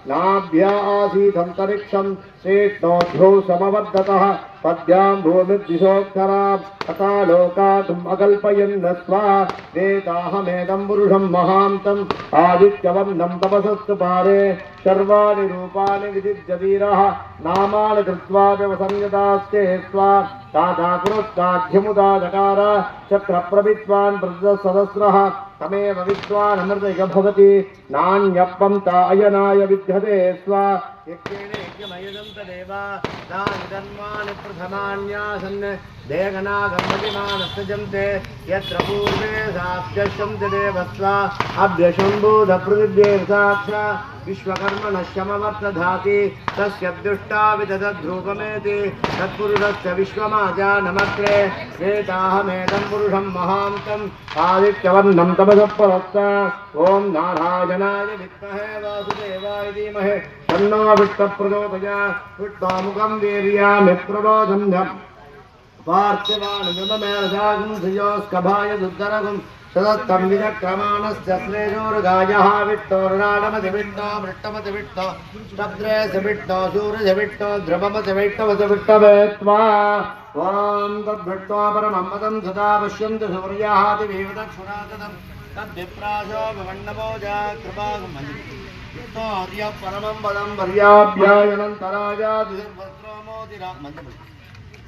नाभ्या आसीदन्तरिक्षं श्रेष्ठोऽध्यो समवर्धतः पद्भ्यां भूमिर्दिशोत्तरां तथा लोकातुम् अकल्पयन्नस्व वेदाहमेदं पुरुषं महान्तम् आदित्यवन्नं तपसस्तु पारे सर्वाणि रूपाणि विदिज्यवीरः नामानि कृत्वा व्यवसंयतास्ते स्वा ताथा पुरस्ताध्यमुदा चकार चक्रप्रविद्वान् प्रसहस्रः तमेव विद्वान् अमृतैक भवति नान्यप्पं ता अयनाय विद्यते स्वा यज्ञेन यज्ञमयजं तदेव तानि धर्माणि प्रथमान्यासन् देगनागमतिमानस्तजन्ते यत्र पूर्वे साभ्यशन्ति देवस्वा अभ्यशम्भूतपृथिव्यैर्साक्षा विश्वकर्मणश्यमवर्तधाति तस्य दृष्टा विदधद्रूपमेति तत्पुरुषस्य विश्वमाजानमग्रे वेदाहमेदं पुरुषं महान्तम् आदित्यवर्णं तपसः परस्त ॐ नारायणाय विद्महे वासुदेवाय धीमहि तन्नो विष्णुप्रचोदयात् विष्णोमुखं वीर्यामि प्रबोधम् पार्थिवानुगममेरसागुं श्रियोस्कभाय दुर्धरगुं सदत्तं विचक्रमाणस्य श्रेयोर्गायः विट्टोर्नाडमतिविट्टो मृट्टमतिविट्टो शब्द्रेशविट्टो सूर्यविट्टो द्रवमतिविट्टवतिविट्टवे त्वा ॐ तद्विट्टो परमं मदं सदा पश्यन्तु सूर्याः दिवीवदक्षुराततं तद्विप्रासो विवण्णमोजा कृपागुमन्विट्टोर्यः परमं पदं पर्याभ्यायनन्तराजाति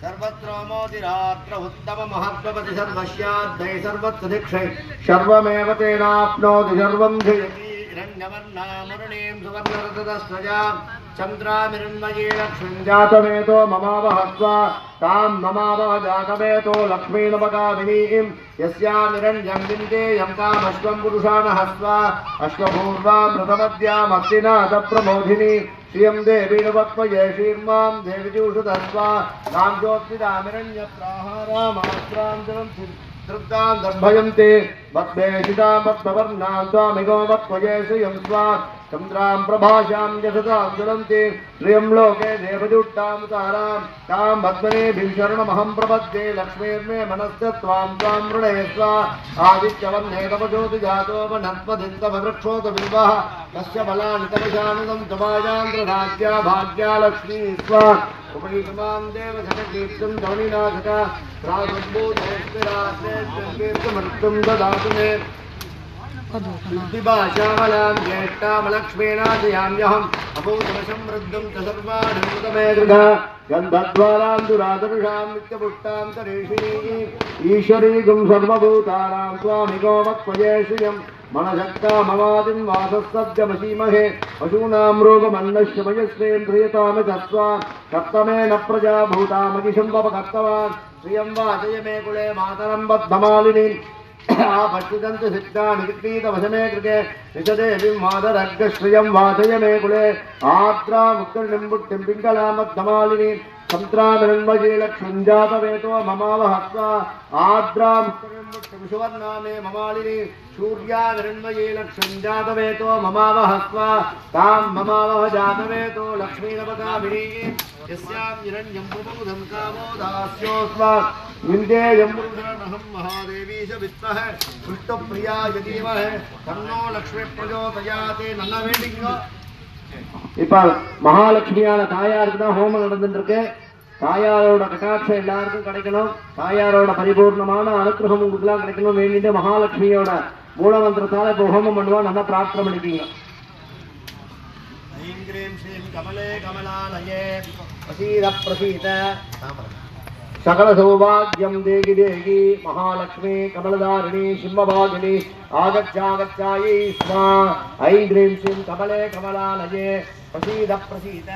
सर्वत्र मोदिरात्र उत्तम महत्वपति सर्वस्याद्धै सर्वत्र दीक्षै सर्वमेव तेनाप्नोति सर्वं धियति हिरण्यवर्णामरुणीं सुवर्णरतस्रजा चन्द्रामिरण्मयी लक्ष्मीं जातमेतो ममावहस्व तां ममावह जातमेतो लक्ष्मीनपगामिनीं यस्यामिरण्यं विन्देयं तामश्वं पुरुषाणहस्व अश्वपूर्वामृतमद्यामस्तिना तप्रमोधिनी श्रियं देवी नवत्वये श्रीर्मां देवी जूषुधस्व तां ज्योत्सिदामिरण्यप्राहारामात्रां तृप्तां दर्भयन्ते वद्वेषितां वत्वर्णां स्वामिगो वत्वये श्रियं स्वा चन्द्रां प्रभाषां यशसां ज्वलन्ति श्रियं लोके देवजुट्टां तारां तां भद्मनेभिं शरणमहं प्रपद्ये लक्ष्मीर्मे मनस्य त्वां त्वां मृणे स्वा आदित्यवन्ने तव ज्योतिजातो वनस्पतिस्तववृक्षोत बिल्वः तस्य फलानि तपशानुदं तवायान्द्रराज्या भाग्या लक्ष्मी स्वा उपयुक्तमां देवधनकीर्तिं ध्वनिनाथका प्रागुद्भूतैस्तिराश्रेष्ठकीर्तिमृत्युं ददातु मे बुद्धिभाषामलां ज्येष्ठामलक्ष्मीनाथयाम्यहम् अभूतमसमृद्धं च सर्वाणि गृहा गन्धद्वारां दुरादर्शां नित्यपुष्टां तरेषिणी ईश्वरीगुं सर्वभूतानां स्वामिको वक्त्वये श्रियं मनशक्तामवादिं वासस्सद्यमसीमहे पशूनां रोगमन्नश्यमयश्रेन्द्रियतामि तस्वा सप्तमेन प्रजा भूतामगिशं वपकर्तवान् श्रियं वाचय मे कुले मातरं बद्धमालिनीम् आपश्चिदन्तु सिद्धानि विक्रीतवशमे कृते निजदेवीं मादरग्रश्रियं वाचय मे कुले आद्रामुत्तरणिं बुट्टिं पिङ्गलां बद्धमालिनीं संत्रामिरन्मये लक्ष्मीञ्जातवेतो ममावहत्वा आद्रां सुवर्णामे ममालिनी सूर्यामिरन्मये लक्ष्मीञ्जातवेतो ममावहत्वा तां ममावह जातवेतो लक्ष्मीनवकामिनी यस्यां हिरण्यं प्रबोधं कामो दास्योऽस्मा विन्देयं रुद्रनहं महादेवी च विद्महे विष्णुप्रियाय धीमहि तन्नो लक्ष्मी प्रचोदयात् नन्न வேண்டிங்க இப்ப மகாலட்சுமியான தாயாருக்கு தான் ஹோமம் நடந்துட்டு இருக்கு. தாயாரோட கட்டாட்சம் எல்லாருக்கும் கிடைக்கணும், தாயாரோட பரிபூர்ணமான அனுகிரகம் உங்களுக்குலாம் கிடைக்கணும் வேண்டிட்டு மகாலட்சுமியோட மூலமந்திரத்தால இப்ப ஹோமம் பண்ணுவா. நல்லா பிரார்த்தனை பண்ணிக்கீங்க. ஐம் க்ரீம் ஸ்ரீம் கமலே கமலாலயே பிரசீத பிரசீத सकल सौभाग्यम देगी देगी महालक्ष्मी कमलधारिणी सिंहभागिनी आगच्छागच्छायै स्वा ऐं ह्रीं श्रीं कमले कमलालये प्रसीद प्रसीद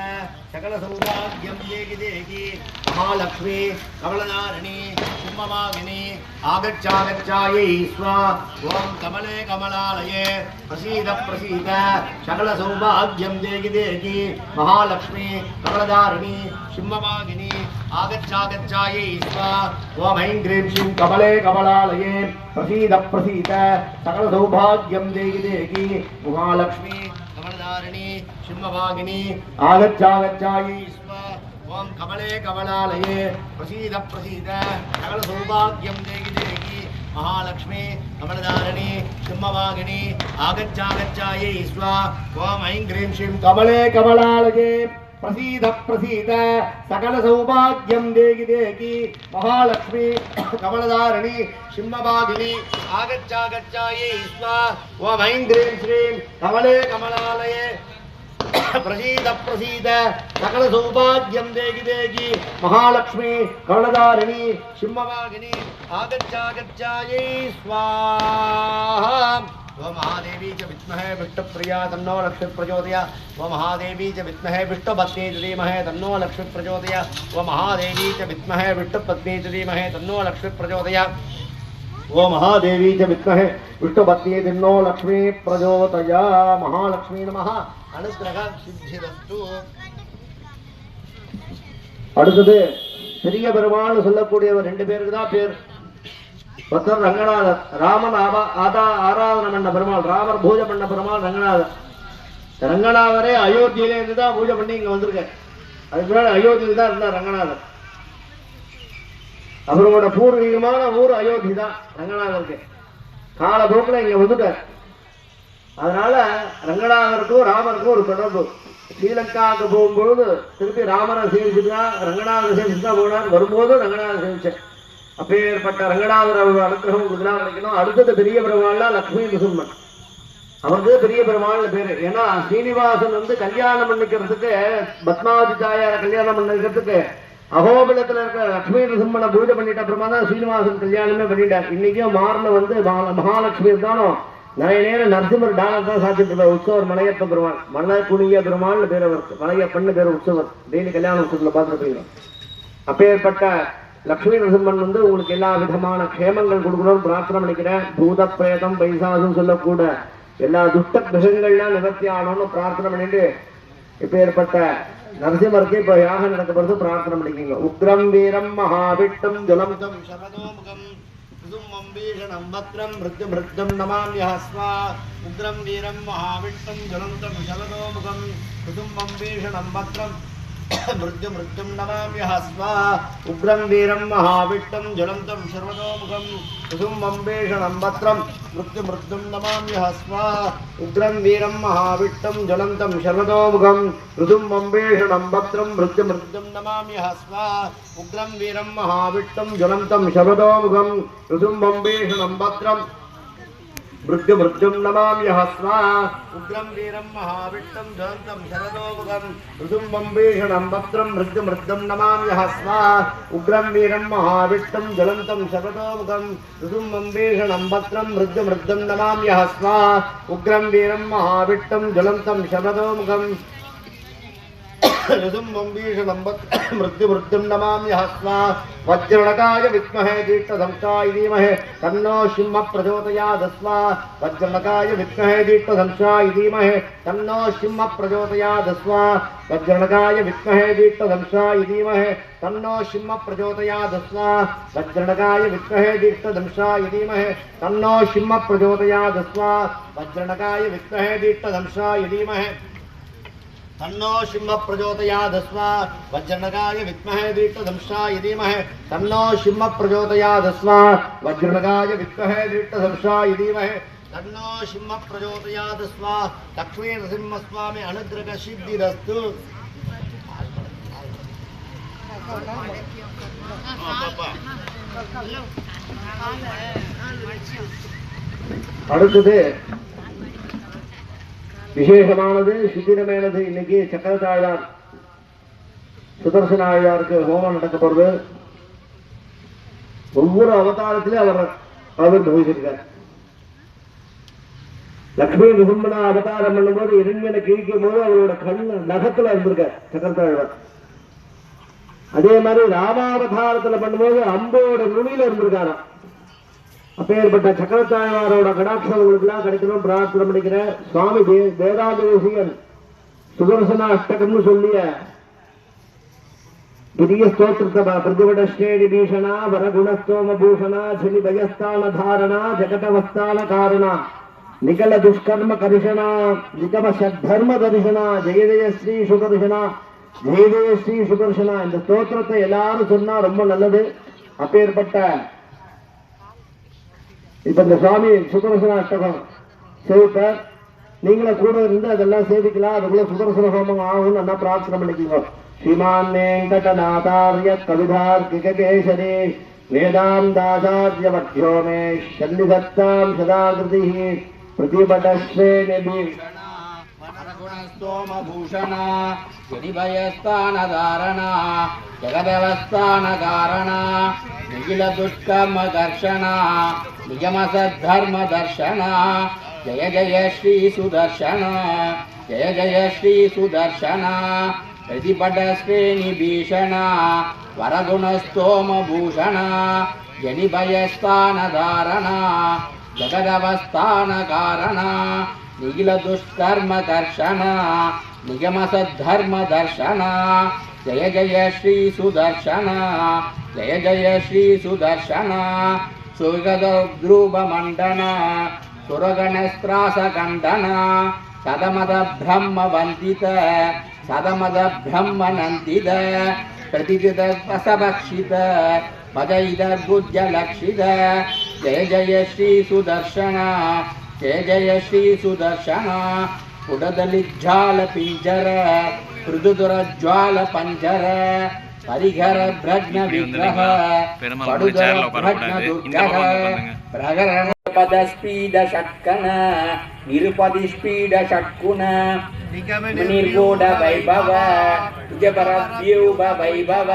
सकल सौभाग्यम देगी देगी महालक्ष्मी कमलधारिणी सिंहभागिनी आगच्छागच्छायै स्वा ओं कमले कमलालये प्रसीद प्रसीद सकल सौभाग्यम देगी देगी महालक्ष्मी कमलधारिणी सिंहभागिनी आगच्छागच्छायै स्वा ओं ऐं ह्रीं श्रीं कमले कमलालये प्रसीद प्रसीद सकल सौभाग्यम देगी देगी महालक्ष्मी कमलधारिणी सिंहभागिनी आगच्छागच्छायै स्वा ओं कमले कमलालये प्रसीद प्रसीद सकल सौभाग्यम देगी देगी महालक्ष्मी कमलधारिणी सिंहभागिनी आगच्छागच्छायै स्वा ओं ऐं ह्रीं श्रीं कमले कमलालये प्रसीद प्रसीद सकल सौभाग्यम देगी देगी महालक्ष्मी कमलधारिणी सिंहभागिनी आगच्छागच्छायै स्वा ओं ऐं ह्रीं श्रीं कमले कमलालये प्रसीद प्रसीद सकल सौभाग्यम देगी देगी महालक्ष्मी कमलधारिणी सिंहभागिनी आगच्छागच्छायै स्वाहा वो महादेवी च विद्महे विष्णुप्रिया तन्नो लक्ष्मी प्रचोदयात् वो महादेवी च विद्महे विष्णुपत्नी च धीमहि तन्नो लक्ष्मी प्रचोदयात् वो महादेवी च विद्महे विष्णुपत्नी च धीमहि तन्नो लक्ष्मी प्रचोदयात् वो महादेवी च विद्महे विष्णुपत्नी तन्नो लक्ष्मी प्रचोदयात् महालक्ष्मी नमः अनुग्रह सिद्धिरस्तु அடுத்தது பெரிய பெருமாள் சொல்லக்கூடியவர் ரெண்டு பேருக்கு தான் பேர். ஒருத்தர் ரங்கநாதர், ராமன் ஆராதனை பண்ண பெருமாள், ராமர் பூஜை பண்ண பெருமாள் ரங்கநாதர். ரங்கநாதரே அயோத்தியில இருந்து தான் பூஜை பண்ணி இங்க வந்திருக்க. அதுக்கு முன்னாடி அயோத்தியில தான் இருந்தார் ரங்கநாதர். அவரோட பூர்வீகமான ஊர் அயோத்தி தான் ரங்கநாதருக்கு. காலப்போக்கில் இங்க வந்துட்டார். அதனால ரங்கநாதருக்கும் ராமருக்கும் ஒரு தொடர்பு. ஸ்ரீலங்காவுக்கு போகும்பொழுது திருப்பி ராமரை சேவிச்சுட்டு தான் ரங்கநாதர் சேவிச்சு தான் போனார். வரும்போது ரங்கநாதர் சேவிச்சேன். அப்பேற்பட்ட ரங்கநாதர் அவரோட அனுகிரகம் கொடுக்கலாம் கிடைக்கணும். அடுத்தது பெரிய பெருமாள்னா லக்ஷ்மி நரசிம்மன். அவருக்கு பெரிய பெருமாள்னு பேரு. ஏன்னா ஸ்ரீனிவாசன் வந்து கல்யாணம் பண்ணிக்கிறதுக்கு, பத்மாவதி தாயார கல்யாணம் பண்ணிக்கிறதுக்கு அகோபிலத்துல இருக்கிற லக்ஷ்மி நரசிம்மனை பூஜை பண்ணிட்ட அப்புறமா தான் ஸ்ரீனிவாசன் கல்யாணமே பண்ணிட்டார். இன்னைக்கும் மாறின வந்து மகாலட்சுமி இருந்தாலும் நிறைய நேரம் நரசிம்மர் டாலர் தான் சாத்திட்டு இருப்பார். உற்சவர் மலையப்ப பெருமாள், மலை குனிய பெருமாள்னு பேர் அவருக்கு. மலையப்பன்னு பேர் உற்சவர். டெய்லி கல்யாண உற்சவத்தில் பார்த்துருப்பீங்க. அப்பேற்பட்ட லக்ஷ்மி நரசிம்மன் வந்து உங்களுக்கு எல்லா விதமான க்ஷேமங்கள் கொடுக்கணும்னு பிரார்த்தனை பண்ணிக்கிறேன். பூத பிரேதம் பைசாசுன்னு சொல்லக்கூட எல்லா துஷ்ட கிரகங்கள்லாம் நிவர்த்தி ஆகணும்னு பிரார்த்தனை பண்ணிட்டு இப்பேற்பட்ட நரசிம்மருக்கு இப்ப யாகம் நடக்கப்படுறது பிரார்த்தனை பண்ணிக்கீங்க. உக்ரம் வீரம் மகாவிட்டம் ஜலம்தம் சரதோமுகம் भीषणं वक्त्रं मृत्युमृत्युं नमाम्यहस्वा उग्रं वीरं महाविष्णुं ज्वलन्तं शरदोमुखं कुसुम्बं भीषणं वक्त्रं मृत्युमृत्युं नमाम्यहस्वा उग्रं वीरं महाविष्णुं ज्वलन्तं शरदोमुखं कुसुम्बं भीषणं वक्त्रं मृत्युमृत्युं नमाम्यहस्वा उग्रं वीरं महाविष्णुं ज्वलन्तं शरदोमुखं कुसुम्बं भीषणं वक्त्रं मृत्युमृत्युं नमाम्यहस्वा उग्रं वीरं महाविष्णुं ज्वलन्तं शरदोमुखं कुसुम्बं भीषणं वक्त्रं मृत्युमृत्युं नमाम्यहस्वा उग्रं वीरं महाविष्णुं ज्वलन्तं शरदोमुखं कुसुम्बं भीषणं वक्त्रं मृत्युमृत्युं नमाम्यहस्वा उग्रं वीरं महाविष्णुं ज्वलन्तं शरदोमुखं कुसुम्बं भीषणं वक्त्रं मृत्युमृत्युं नमाम्यहस्वा उग्रं वीरं महाविष्णुं ज्वलन्तं शरदोमुखं मृत्युवृद्धिं नमाम्यहस्मा वज्रणकाय विद्महे दीप्तधंसाय धीमहि तन्नो सिंहः प्रचोदयादस्मा वज्रणकाय विद्महे दीप्तधंसाय धीमहि तन्नो सिंहः प्रचोदयादस्मा वज्रणकाय विद्महे दीप्तधंसाय धीमहि तन्नो सिंहः प्रचोदयादस्मा वज्रणकाय विद्महे दीप्तधंसाय धीमहि तन्नो सिंहः प्रचोदयादस्मा वज्रणकाय विद्महे दीप्तधंसाय धीमहि तन्नो सिंहः प्रचोदयादस्मा वज्रणकाय विद्महे दीप्तधंसाय धीमहि तन्नो सिंहः प्रचोदयादस्मा वज्रणकाय विद्महे दीप्तधंसाय धीमहि तन्नो सिंहः प्रचोदयादस्मा लक्ष्मी नरसिंहस्वामी अनुग्रह सिद्धिरस्तु அடுத்தது விசேஷமானது சித்திரமேனது இன்னைக்கு சக்கரத்தாழ்வார் சுதர்சன ஆழ்வாருக்கு ஹோமம் நடக்க போறது. ஒவ்வொரு அவதாரத்திலும் அவர் பகிர்ந்திருக்கார். லக்ஷ்மி நிரும்மனா அவதாரம் பண்ணும்போது இரண்யனை கிழிக்கும் போது அவரோட கண்ணு நகத்துல இருந்திருக்கார் சக்கரத்தாழ்வார். அதே மாதிரி ராமாவதாரத்துல பண்ணும்போது அம்போட நுனியில இருந்திருக்காராம். அப்பேற்பட்ட சக்கரத்தாழ்வாரோட கடாட்சம் உங்களுக்கு எல்லாம் கிடைக்கணும் பிரார்த்தனை பண்ணிக்கிற சுவாமி வேதாந்தேசிகன் சுதர்சன அஷ்டகம்னு சொல்லிய பெரிய ஸ்தோத்திரத்தை பிரதிபட ஸ்ரேணி பீஷணா வரகுணஸ்தோம பூஷணா சனி பயஸ்தான தாரணா ஜகதவஸ்தான காரணா நிகழ துஷ்கர்ம கரிஷனா நிகம சத்தர்ம தரிசனா ஜெய ஜெய ஸ்ரீ சுதர்சனா ஜெய ஜெய ஸ்ரீ சுதர்சனா இந்த ஸ்தோத்திரத்தை எல்லாரும் சொன்னா ரொம்ப நல்லது. அப்பேற்பட்ட இப்ப இந்த சுவாமி சுதர்சன அஷ்டகம் சேவிப்பார். நீங்களே கூட இருந்து அதெல்லாம் சேவிக்கலாம். அதுக்குள்ள சுதர்சன ஹோமம் ஆகும் நல்லா பிரார்த்தனை பண்ணிக்கோங்க. ஸ்ரீமான் வெங்கடநாதார்ய கவிதார்க்கிகேசரி வேதாந்தாச்சார்ய வட்யோ மே சன்னிதத்தாம் சதாகிருதி பிரதிபடஸ்ரேணி स्तोमभूषणा जनिभयस्थानधारणा जगदवस्थानकारणा निखिलदुष्कर्मदर्शना निगमसद्धर्मदर्शना जय जय श्री सुदर्शना जय जय श्री सुदर्शना प्रतिपटश्रेणिभीषणा वरगुणस्तोमभूषणा जनिभयस्थानधारणा जगदवस्थानकारणा निखिल दुष्कर्म दर्शना निगमसद्धर्म दर्शना जय जय श्री सुदर्शना जय जय श्री सुदर्शना सुगध्रुव मंडना सुरगणस्त्रास खंडना सदमद ब्रह्म वंदित सदमद ब्रह्म नंदित प्रतिदित रसभक्षित पदैद गुज्ज लक्षित जय जय श्री सुदर्शना जय जय श्री सुदर्शना उडदलिज्जाल पिंजर मृदुदुर ज्वाल पंजर परिघर भ्रग्न विग्रह पडुदर भ्रग्न दुर्गः प्रगरण पद स्पीड षट्कन निरुपदि स्पीड षट्कुन निर्गूढ़ वैभव तुजपरद्यूप वैभव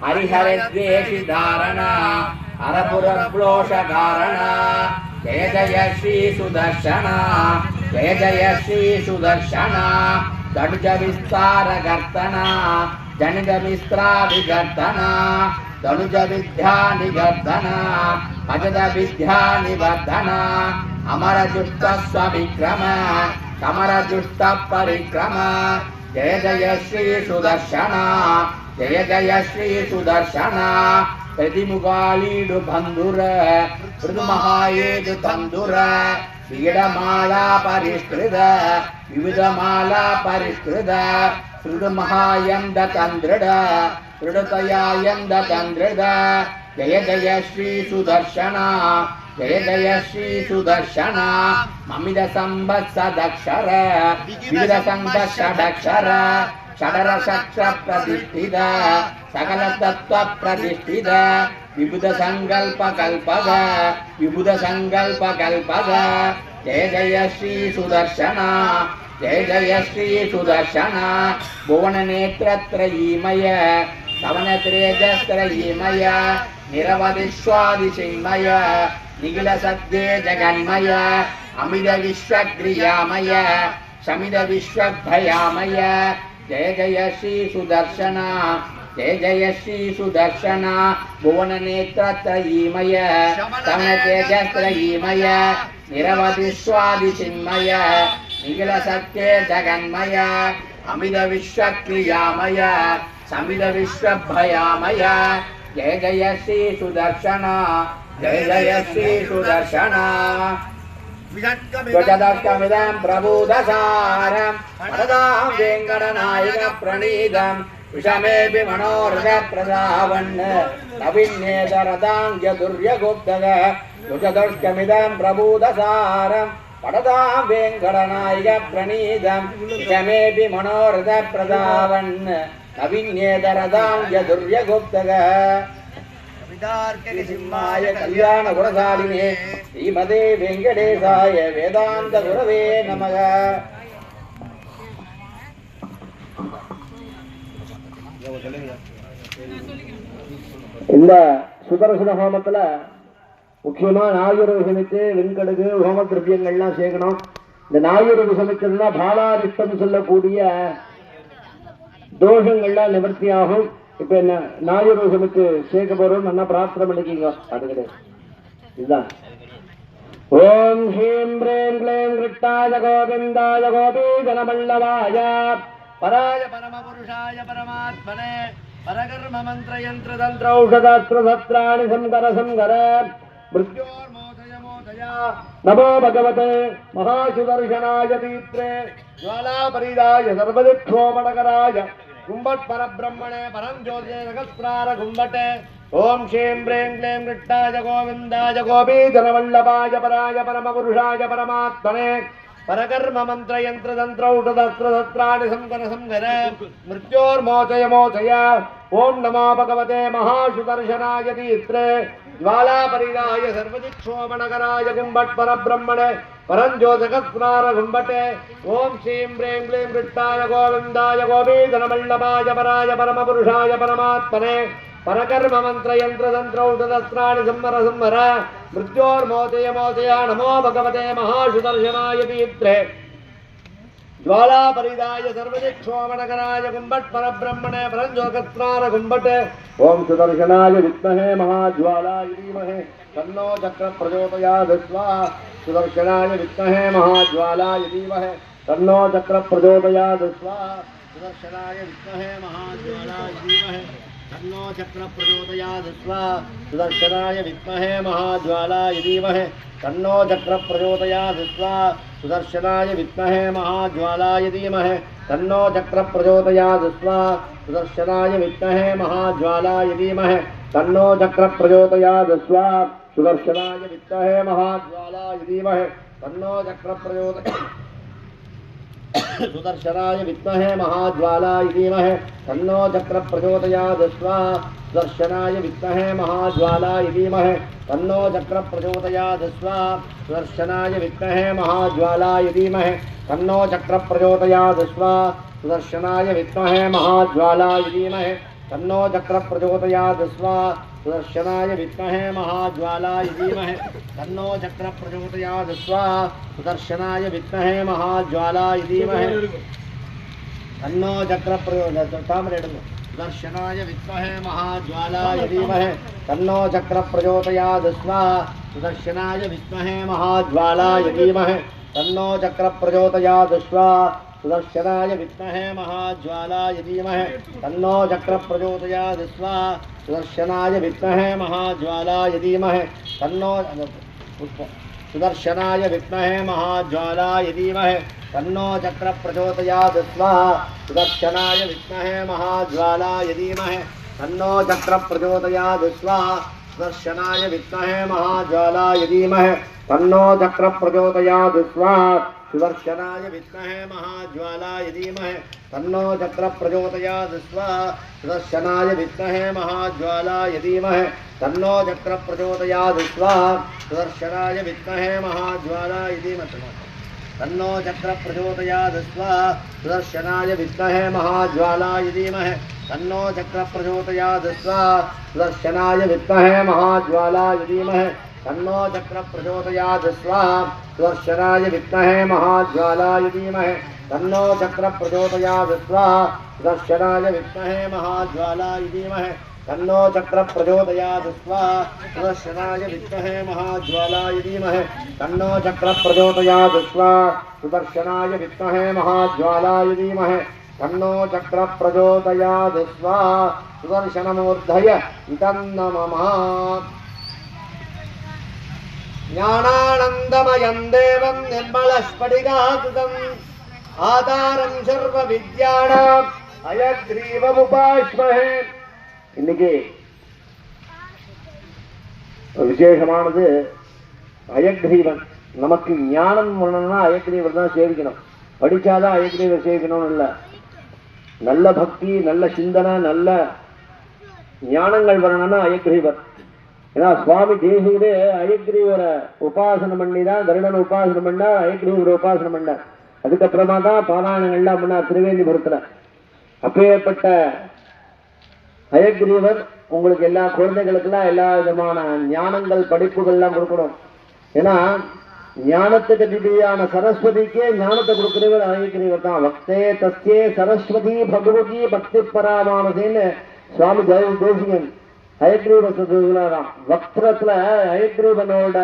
हरिहर द्वेषि धारणा हरपुर क्लोश धारणा जय जय श्री सुदर्शना जय जय श्री सुदर्शना दनुज विस्तार गर्तना जनित विस्त्रादिगर्तना दनुज विद्या निगर्तना अजद विद्या निवर्धना अमर जुष्ट स्विक्रम समर जुष्ट परिक्रम जय जय श्री सुदर्शना जय जय श्री सुदर्शना प्रतिमुगालीडु बंधुर मृदुमहायेदु तंदुर विगडमाला परिष्कृत विविधमाला परिष्कृत श्रुतमहायंद तंद्रड श्रुतयायंद तंद्रड जय जय श्री सुदर्शना जय जय श्री सुदर्शना ममिद संवत्सदक्षर विविध संवत्सदक्षर षडर शक्ष प्रतिष्ठित सकल तत्व प्रतिष्ठित विबुध संकल्प कल्पग विबुध संकल्प कल्पग जय जय श्री सुदर्शना जय जय श्री सुदर्शना भुवन नेत्रत्रयीमय सवन तेजस्त्रयीमय निरवधिस्वादिशिन्मय निखिल सद्ये जगन्मय अमिद विश्वक्रियामय शमिद विश्वभयामय जय जय श्री सुदर्शन जय जय श्री सुदर्शन भुवन नेत्रत्रयीमय तमन तेजस्त्रयीमय निरवधि स्वादि चिन्मय निखिल सत्य जगन्मय अमित विश्वक्रियामय समित विश्वभयामय जय जय श्री सुदर्शन जय जय श्री सुदर्शन त्वचदष्टमिदं प्रबुधसारं वरदां वेङ्कटनायक प्रणीतं विषमेऽपि मनोरथप्रदावन् नवीन्येतरदाङ्ग्यदुर्यगुप्तः त्वचदष्टमिदं प्रबुधसारं वरदां वेङ्कटनायक प्रणीतं विषमेऽपि मनोरथप्रदावन् नवीन्येतरदाङ्ग्यदुर्यगुप्तः सिंहाय कल्याण गुणशालिने श्रीमते वेंकटेशाय वेदांत गुरवे नमः இந்த சுதர்சன ஹோமத்துல முக்கியமா நாயுரு சமைத்து வெண்கடுகு ஹோம திரவியங்கள்லாம் சேர்க்கணும். இந்த நாயுரு சமைச்சதுன்னா பாலாரிஷ்டம் சொல்லக்கூடிய தோஷங்கள்லாம் நிவர்த்தியாகும். இப்ப என்ன நாயுரு சமைத்து சேர்க்க போறோம், நல்லா பிரார்த்தனை பண்ணிக்கிங்க. அது கிடையாது, இதுதான். ஓம் ஹீம் பிரேம் க்ளேம் கிருட்டாய கோவிந்தாய கோபீஜனமல்லவாய பராய பரமபுருஷாய பரமாத்மனே பரகர்ம மந்திர யந்திர தந்திர ஔஷதாஸ்திர சத்ராணி சங்கர சங்கர மிருத்யோர்மோதய மோதய நமோ பகவதே மகாசுதர்சனாய தீப்ரே ஜ்வாலாபரிதாய சர்வதிக்ஷோமணகராய கும்பட் பரபிரம்மணே பரஞ்சோதியே நகஸ்ரார கும்பட்டே ஓம் ஷீம் பிரேம் க்ளேம் கிருட்டாய கோவிந்தாய கோபீஜனவல்லபாய பராய பரமபுருஷாய பரமாத்மனே பரகர்ம மந்திர யந்திர தந்திர ஔஷதாஸ்திர சத்ராணி சங்கர சங்கர மிருத்யோர்மோதய மோதய ஓம் நமோ பகவதே மகாசுதர்சனாய தீப்ரே ஜ்வாலாபரிதாய சர்வதிக்ஷோமணகராய கும்பட் பரபிரம்மணே பரஞ்சோதிகஸ்நார கும்பட்டே ஓம் ஸ்ரீம் பிரேம் க்ளீம் கிருட்டாய கோவிந்தாய கோபீஜனமல்லபாய பராய பரமபுருஷாய பரமாத்மனே பரகர்ம மந்திர யந்திர தந்திர ஔஷதாஸ்திராணி சம்மர சம்மர மிருத்யோர்மோதய மோதய நமோ பகவதே மகாசுதர்சனாய தீப்ரே ज्वालापरिदाय सर्वदिक्षोमणकराय कुम्भट परब्रह्मणे परञ्जोकस्नार कुम्भटे ओम सुदर्शनाय विद्महे महाज्वालाय धीमहि तन्नो चक्र प्रचोदयात् स्वाहा सुदर्शनाय विद्महे महाज्वालाय धीमहि तन्नो चक्र प्रचोदयात् स्वाहा सुदर्शनाय विद्महे महाज्वालाय धीमहि तन्नो चक्र प्रचोदयात् स्वाहा सुदर्शनाय विद्महे महाज्वालाय धीमहि तन्नो चक्र प्रचोदयात् स्वाहा सुदर्शनाय विद्महे महाज्वालाय धीमहि तन्नो चक्र प्रचोदयात् स्वाहा सुदर्शनाय विद्महे महाज्वालाय धीमहि तन्नो चक्र प्रचोदयात् स्वाहा सुदर्शनाय विद्महे महाज्वालाय धीमहि तन्नो चक्र प्रचोदयात् सुदर्शनाय विद्महे महाज्वालाय धीमहि तन्नो चक्र प्रचोदयात् स्वाहा सुदर्शनाय विद्महे महाज्वालाय धीमहि तन्नो चक्र प्रचोदयात् स्वाहा सुदर्शनाय विद्महे महाज्वालाय धीमहि तन्नो चक्र प्रचोदयात् स्वाहा सुदर्शनाय विद्महे महाज्वालाय धीमहि तन्नो चक्र प्रचोदयात् स्वाहा सुदर्शनाय विद्महे महाज्वालाय धीमहि तन्नो चक्र प्रचोदयात् स्वाहा सुदर्शनाय विद्महे महाज्वालाय धीमहि तन्नो चक्र सुदर्शनाय विद्महे महाज्वालाय धीमहि तन्नो चक्र प्रचोदयात् स्वाहा सुदर्शनाय विद्महे महाज्वालाय धीमहि तन्नो चक्र प्रचोदयात् स्वाहा सुदर्शनाय विद्महे महाज्वालाय धीमहि तन्नो चक्र प्रचोदयात् स्वाहा सुदर्शनाय विद्महे महाज्वालाय धीमहि तन्नो सुदर्शनाय विद्महे महाज्वालाय धीमहि तन्नो चक्र प्रचोदयात् स्वाहा सुदर्शनाय विद्महे महाज्वालाय धीमहि तन्नो चक्र प्रचोदयात् स्वाहा सुदर्शनाय विद्महे महाज्वालाय धीमहि तन्नो चक्र प्रचोदयात् स्वाहा सुदर्शनाय विद्महे महाज्वालाय धीमहि तन्नो चक्र प्रचोदयात् स्वाहा सुदर्शनाय विद्महे महाज्वालाय धीमहि तन्नो चक्र प्रचोदयात् स्वाहा सुदर्शनाय विद्महे महाज्वालाय धीमहि तन्नो चक्र प्रचोदयात् स्वाहा सुदर्शनाय विद्महे महाज्वालाय धीमहि तन्नो चक्र प्रचोदयात् स्वाहा सुदर्शनाय विद्महे महाज्वालाय धीमहि तन्नो चक्र प्रचोदयात् स्वाहा सुदर्शनाय विद्महे महाज्वालाय धीमहि तन्नो चक्र प्रचोदयात् स्वाहा सुदर्शनाय विद्महे महाज्वालाय धीमहि तन्नो चक्र प्रचोदयात् स्वाहा सुदर्शनाय विद्महे महाज्वालाय धीमहि तन्नो चक्र प्रचोदयात् स्वाहा सुदर्शनाय विद्महे महाज्वालाय धीमहि तन्नो चक्र प्रचोदयात् स्वाहा सुदर्शनमूर्धय इदं नमः ज्ञानानन्दमयं देवं निर्मलस्फटिकाकृतम् आधारं सर्वविद्यानाम् अयग्रीवमुपास्महे இன்னைக்கு விசேஷமானது அயக்ரீவன். நமக்கு ஞானம் வரணும்னா அயக்ரீவர் தான் சேவிக்கணும். படிச்சாதான் அயக்ரீவர் சேவிக்கணும்னு இல்லை. நல்ல பக்தி, நல்ல சிந்தனை, நல்ல ஞானங்கள் வரணும்னா அயக்ரீவர். ஏன்னா சுவாமி தேசிகரே அயக்ரீவரை உபாசனம் பண்ணி தான் கருடனை உபாசனம் பண்ணார், அயக்ரீவரை உபாசனம் பண்ணார். அதுக்கப்புறமா தான் பாராயணங்கள்லாம் பண்ணார் திருவேந்திபுரத்தில். அப்பேற்பட்ட அயக்ரீவர் உங்களுக்கு எல்லா குழந்தைகளுக்கெல்லாம் எல்லா விதமான ஞானங்கள் படிப்புகள்லாம் கொடுக்கணும். ஏன்னா ஞானத்துக்கு திவ்யான சரஸ்வதிக்கே ஞானத்தை கொடுக்கிறவர் அயக்ரீவர் தான். பக்தே தஸ்யே சரஸ்வதி பகவதி பக்தி பராமானதேன்னு சுவாமி தேசிகன் அயக்ரீவர் சொல்றாராம். வக்திரத்துல அயக்ரீவனோட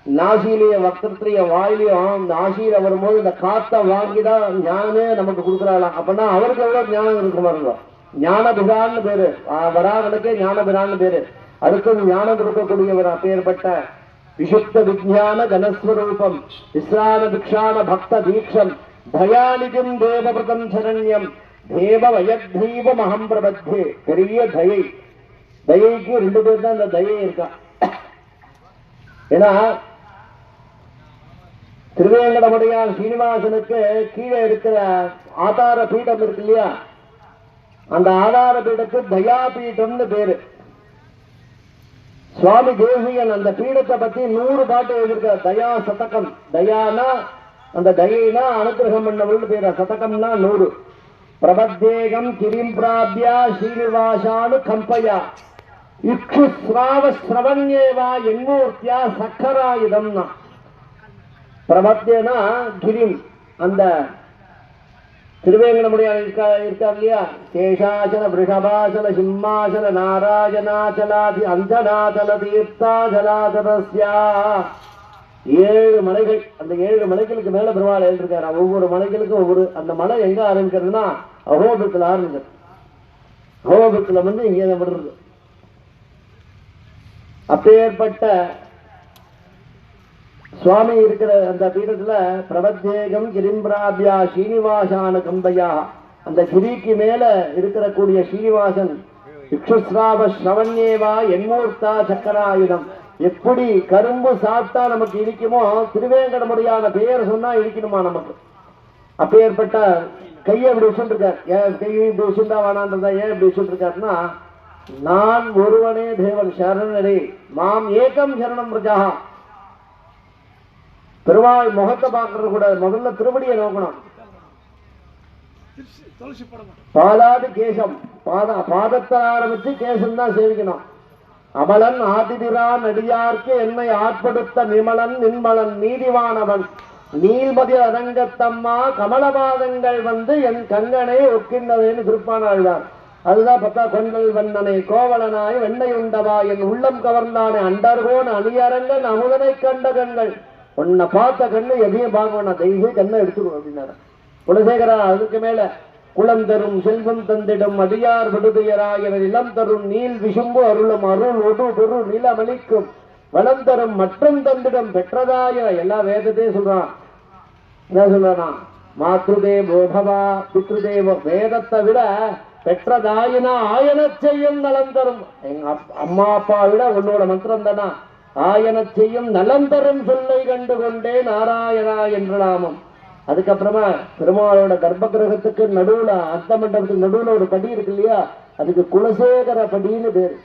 நாசியிலேயே வக்திரத்திலேயே வாயிலையும் இந்த ஆசியில வரும்போது இந்த காத்தை வாங்கிதான் ஞானமே நமக்கு கொடுக்குறாளாம். அப்படின்னா அவருக்கு எவ்வளவு ஞானம் இருக்கு பாருங்க. ஞானபிரான்னு பேரு, வராகனுக்கே ஞானபிரான்னு பேரு. அடுத்தது ஞானம் கொடுக்கக்கூடியவர். அப்பேற்பட்ட விசுத்த விஜயான கனஸ்வரூபம் விஸ்ரான பிக்ஷான பக்த தீட்சம் தயாநிதிம் தேவபிரதம் சரண்யம் தேவ வயத்தீபம் அகம் பிரபத்தே. பெரிய தயை. தயைக்கு ரெண்டு பேர் தான் இந்த தயை இருக்கா. ஏன்னா திருவேங்கடமுடையான் சீனிவாசனுக்கு கீழே இருக்கிற ஆதார பீடம் இருக்கு இல்லையா, அந்த ஆதார பீடத்துக்கு தயா பீடம்னு பேரு. சுவாமி தேசிகன் அந்த பீடத்தை பத்தி 100 பாட்டு எழுதியிருக்கார். தயா சதகம். தயானா அந்த தயைனா அனுகிரகம் பண்ணவள்னு பேரு. சதகம்னா 100. பிரபத்தேகம் கிரிம் பிராபியா ஸ்ரீனிவாசானு கம்பயா இக்ஷு ஸ்ராவ ஸ்ரவண்யேவா எங்கூர்த்தியா சக்கராயுதம்னா. பிரபத்தேனா கிரிம், அந்த திருவேங்கடமுடியான் இருக்கார் இல்லையா, சேஷாசன விருஷபாசன சிம்மாசன நாராயணாச்சலாதி அஞ்சனாச்சல தீர்த்தாச்சலாதரஸ்யா. 7 மலைகள். அந்த 7 மலைகளுக்கு மேல பெருமாள் எழுதிருக்காரு. ஒவ்வொரு மலைகளுக்கும் ஒவ்வொரு. அந்த மலை எங்க ஆரம்பிக்கிறதுனா அகோபத்துல ஆரம்பிக்கிறது. அகோபத்துல இங்கே விடுறது. அப்பேற்பட்ட சுவாமி இருக்கிற அந்த பீடத்துல பிரபத்தேகம் கிரிம்பிராபியா ஸ்ரீனிவாசான கம்பையா. அந்த கிரிக்கு மேல இருக்கிற கூடிய ஸ்ரீனிவாசன் இக்ஷுஸ்ராவ ஸ்ரவண்யேவா எண்மூர்த்தா சக்கராயுதம். எப்படி கரும்பு சாப்பிட்டா நமக்கு இடிக்குமோ திருவேங்கடமுடியான பெயர் சொன்னா இடிக்கணுமா நமக்கு. அப்பேற்பட்ட கையை இப்படி வச்சுருக்கார். ஏன் கையை இப்படி வச்சுருந்தா வேணான்றதா ஏன் இப்படி வச்சுருக்காருன்னா, நான் ஒருவனே தேவன் சரணரே மாம் ஏகம் சரணம் பிரஜா. பெருமாள் முகத்தை பார்க்கறது கூட முதல்ல திருவடியை நோக்கணும். பாலாது கேசம், பாதத்தை ஆரம்பிச்சு கேசம் தான் சேவிக்கணும். அமலன் ஆதிதிரான் அடியார்க்கு என்னை ஆட்படுத்த நிமலன் நின்மலன் நீதிவானவன் நீள்மதி அரங்கத்தம்மா கமலபாதங்கள் என் கங்கனை ஒக்கின்றதேன்னு திருப்பானாழ்வார். அதுதான் பத்தா கொண்டல் வண்ணனை கோவலனாய் வெண்ணை உண்டவா என் உள்ளம் கவர்ந்தானே அண்டர்கோன் அணியரங்கன் அமுதனை கண்ட கண்கள். உன்னை பார்த்த கண்ணு எதையும் பார்க்கணும், தெய்வம் கண்ணை எடுத்துக்கணும் அப்படின்னாரு குலசேகரா. அதுக்கு மேல குளம் தரும் செல்வம் தந்திடும் அடியார் விடுதுயராய இளம் தரும் நீல் விசும்பு அருளும் அருள் ஒடு பொருள் நிலமளிக்கும் வளம் தரும் மற்றும் தந்திடம் பெற்றதாய. எல்லா வேதத்தையும் சொல்றான். என்ன சொல்றானா, மாத்ருதேவோ பவா பித்ருதேவோ. வேதத்தை விட பெற்றதாயினா ஆயன செய்யும் நலம் தரும். எங்க அம்மா அப்பா விட உன்னோட மந்திரம் தானா ஆயன செய்யும் நலம் தரும் சொல்லை கண்டு கொண்டே நாராயணா என்ற நாமம். அதுக்கப்புறமா பெருமாளோட கர்ப்ப கிரகத்துக்கு நடுவுல அர்த்த மண்டபத்துக்கு நடுவுல ஒரு படி இருக்கு இல்லையா, அதுக்கு குலசேகர படின்னு பேரு.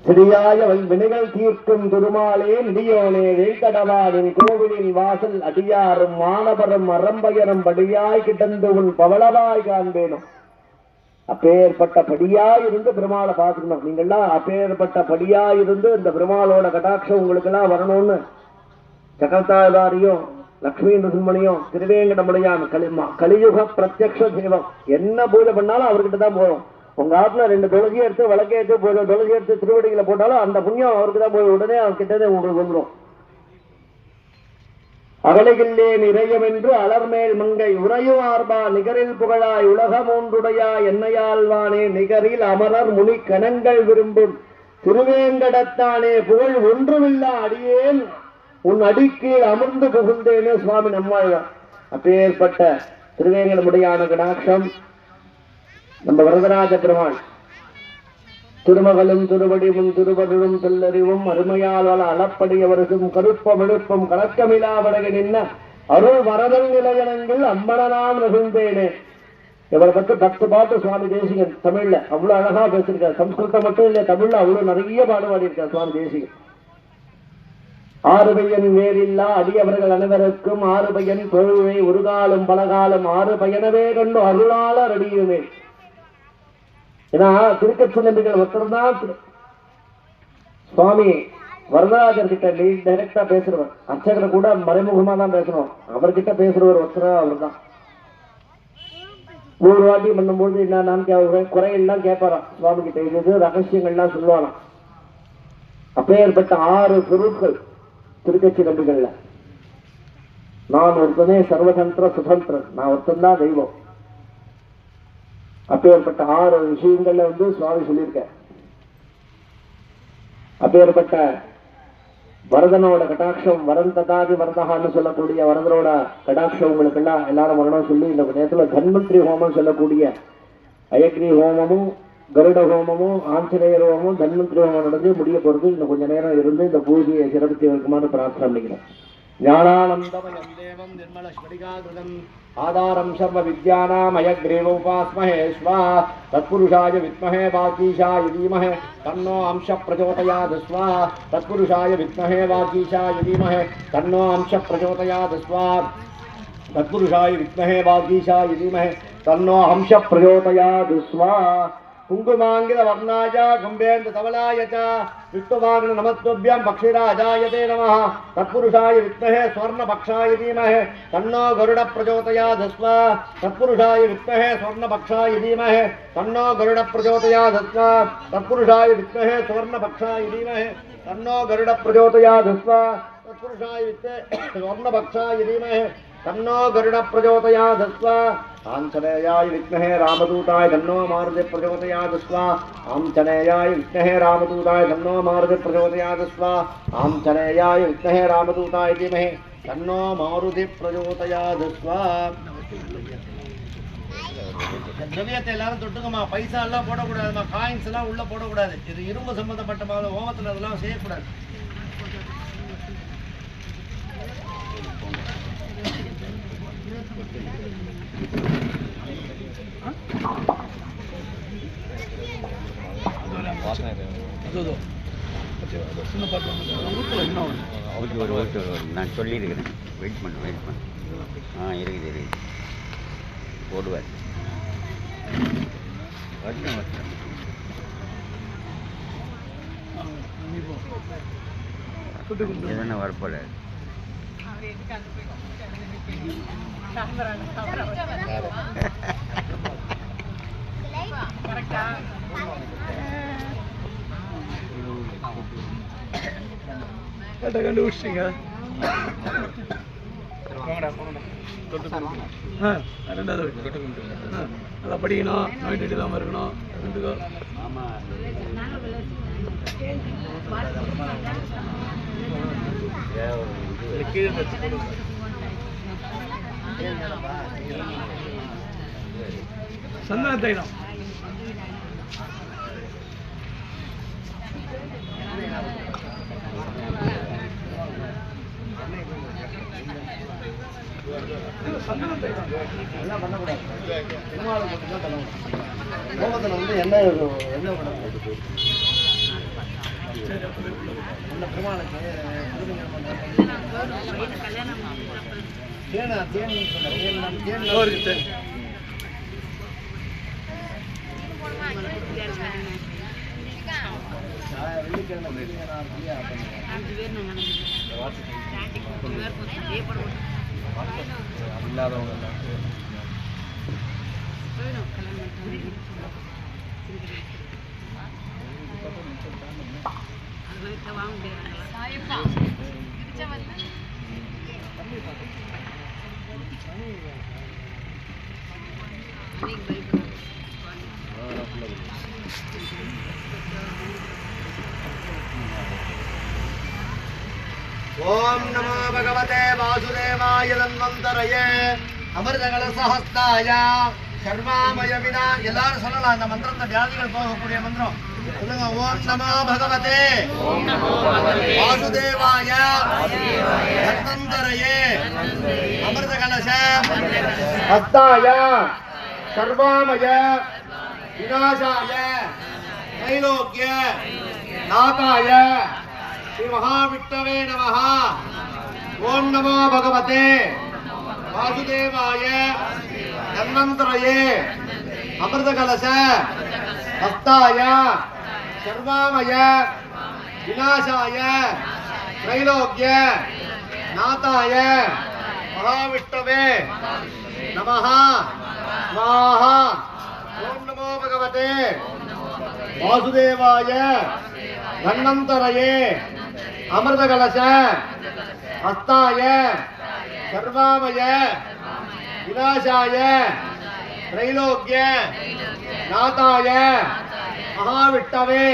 சிறியாய வினைகள் தீர்க்கும் திருமாலே நிதியோனே வேங்கடவானின் கோவிலின் வாசல் அடியாரும் மாணவரும் அறம்பயரும் படியாய் கிடந்து உன் பவளவாய் காண்பேனும். அப்பேற்பட்ட படியாய் இருந்து பெருமாளை பார்த்துக்கணும். நீங்கள்லாம் அப்பேற்பட்ட படியாய் இருந்து இந்த பெருமாளோட கடாட்சம் உங்களுக்கு எல்லாம் வரணும்னு சக்கரத்தாழ்வாரையும் லக்ஷ்மி நரசிம்மனையும் திருவேங்கடமுடையான் கலியுக பிரத்யக்ஷ தெய்வம். என்ன பூஜை பண்ணாலும் அவர்கிட்ட தான் போகும். உங்க ஆத்துல 2 துளசி எடுத்து விளக்கேற்று துளசி எடுத்து திருவடிகளை போட்டாலும் அந்த புண்ணியம் அவருக்கு தான் போய் உடனே அவர்கிட்டே உங்களுக்கு வந்துடும். அகலையில்லே நிறையம் என்று அலர்மேல் மங்கை உறையுவார்பா நிகரில் புகழாய் உலகம் ஒன்றுடையா என்னையாழ்வானே நிகரில் அமரர் முனி கணங்கள் விரும்பும் திருவேங்கடத்தானே புகழ் ஒன்றுமில்லா அடியேன் உன் அடிக்கீழ் அமர்ந்து புகுந்தேனே சுவாமி நம்மாழ்வார். அப்பேற்பட்ட திருவேங்கடமுடையான கடாட்சம் நம்ம வரதராஜ பெருமாள் திருமகளும் திருவடிவும் திருவருளும் தெல்லறிவும் அருமையால் வள அளப்படியவருக்கும் கருப்பம் எழுப்பும் கலக்கமிலா வடகை நின்ன அருள் வரதன் நிலையனங்கள் அம்மனான் மகிழ்ந்தேனே. இவரை பற்றி 10 பாட்டு சுவாமி தேசிகன் தமிழ்ல அவ்வளவு அழகா பேசியிருக்காரு. சம்ஸ்கிருதம் மட்டும் இல்ல, தமிழ்ல அவ்வளவு நிறைய பாடுபாடி இருக்கார் சுவாமி தேசிகன். 6 பையன் வேறில்லா அடியவர்கள் அனைவருக்கும் 6 பையன் தொழுவை ஒரு காலம் பலகாலம் 6 பயனவே கண்டு அருளாளர் அடியுமே. ஏன்னா திருக்கட்சி நம்பிகள் ஒருத்தர்தான் சுவாமி வரதராஜர் கிட்ட டைரக்டா பேசுறவர். அர்ச்சகரை கூட மறைமுகமா தான் பேசணும். அவர்கிட்ட பேசுறவர் ஒருத்தரா அவர் தான். 3 வாட்டி பண்ணும்போது என்ன குறையெல்லாம் கேட்பாராம் சுவாமி கிட்ட. இது ரகசியங்கள்லாம் சொல்லுவாராம். அப்பேற்பட்ட 6 பொருட்கள் திருக்கட்சி நம்பிகள்ல. நான் ஒருத்தனே சர்வதந்திர சுதந்திரன், நான் ஒருத்தன்தான் தெய்வம். அப்பேற்பட்ட 6 விஷயங்கள்ல சுவாமி சொல்லியிருக்க. அப்பேற்பட்ட வரதனோட கடாட்சம் வரன் ததாதி வரதகான்னு சொல்லக்கூடிய வரதனோட கடாட்சம் உங்களுக்கு எல்லாம் எல்லாரும் வரணும் சொல்லி இந்த நேரத்துல தன்வந்திரி ஹோமம் சொல்லக்கூடிய அயக்னி ஹோமமும் கருட ஹோமமும் ஆஞ்சநேயர் ஹோமமும் தன்வந்திரி ஹோமம் நடந்து முடிய போறது. இன்னும் கொஞ்ச நேரம் இருந்து இந்த பூஜையை சிறப்பித்து வைக்குமாறு பிரார்த்தனை பண்ணிக்கிறேன். ஞானானந்தமயம் தேவம் நிர்மல ஸ்படிகாகிருதம் ஆதாரம் சர்வ வித்யானாம் அயக்ரீவ உபாஸ்மஹே ஸ்வா தத்புருஷாய வித்மஹே வாகீஷாய தீமஹே தன்னோ அம்ச பிரச்சோதயாத் ஸ்வா தத்புருஷாய வித்மஹே வாகீஷாய தீமஹே தன்னோ அம்ச பிரச்சோதயாத் ஸ்வா தத்புருஷாய வித்மஹே வாகீஷாய தீமஹே தன்னோ அம்ச பிரச்சோதயாத் ஸ்வா குங்குமாங்கித வர்ணாய கும்பேந்த தவலாய ச விஷ்ணுவாக்ன நமஸ்துभ्यं பக்ஷிராஜாயதே நமः தத்புருஷாய வித்மஹே ஸ்வர்ணபக்ஷாய தீமஹே தன்னோ கருட பிரச்சோதயாத் ஸ்வா தத்புருஷாய வித்மஹே ஸ்வர்ணபக்ஷாய தீமஹே தன்னோ கருட பிரச்சோதயாத் ஸ்வா தத்புருஷாய வித்மஹே ஸ்வர்ணபக்ஷாய தீமஹே தன்னோ கருட பிரச்சோதயாத் ஸ்வா தத்புருஷாய வித்மஹே ஸ்வர்ணபக்ஷாய தீமஹே तन्नो गरुड प्रचोदयात् स्वा आञ्जनेयाय विद्महे रामदूताय तन्नो मारुति प्रचोदयात् स्वा आञ्जनेयाय विद्महे रामदूताय तन्नो मारुति प्रचोदयात् स्वा आञ्जनेयाय विद्महे रामदूताय धीमहि तन्नो मारुति प्रचोदयात् स्वा திரவியத்தை எல்லாரும் தொட்டுக்கமா. பைசா எல்லாம் போடக்கூடாதுமா, காயின்ஸ் எல்லாம் உள்ள போடக்கூடாது. இது இரும்பு சம்பந்தப்பட்ட ஹோமத்தில் அதெல்லாம் செய்யக்கூடாது. நான் சொல்லியிருக்கிறேன். வெயிட் பண்ணு இருக்குது போடுவார். எதனா வரப்போல கண்டுபிடிச்சிங்க. ரெண்டாவது நல்லா படிக்கணும், நோய் நொடி இல்லாமல் இருக்கணும். சந்தன தைலம் எல்லாம் பண்ணக்கூடாது. பெருமாளுக்கு மட்டும்தான் பண்ணணும். ஹோமத்தில் எண்ணெய் பண்ணக்கூடாது. அந்த பெருமாளுக்கு வெள்ளிக்கிழமை இல்லாதவங்க ஓம் நமோ பகவதே வாசுதேவாய தன்வந்தரயே அமிர்தகலசஹஸ்தாய சர்வாமய வினா. எல்லாரும் சொல்லலாம் அந்த மந்திரத்தை, வியாதிகள் போகக்கூடிய மந்திரம் சொல்லுங்க. ஓம் நமோ பகவதே வாசுதேவாய தன்வந்தரயே அமிர்தகலச ஹஸ்தாய சர்வாமய விநாசாய தைலோக்கிய நாதாய ஸ்ரீ மகாவிஷ்ணவே நமஹ. ஓம் நமோ பகவதே வாசுதேவாய தன்வந்தரயே அமிர்தகலச ஹஸ்தாய சர்வாமய விநாசாய தைலோக்கிய நாதாய மகாவிஷ்ணவே நமஹ. ஸ்வாஹா. ஓம் நமோ பகவதே வாசுதேவாய தன்வந்தரயே அமிர்தகலச ஹஸ்தாய சர்வாமய விநாசாய தைலோக்கிய நாதாய மகாவிஷ்ணவே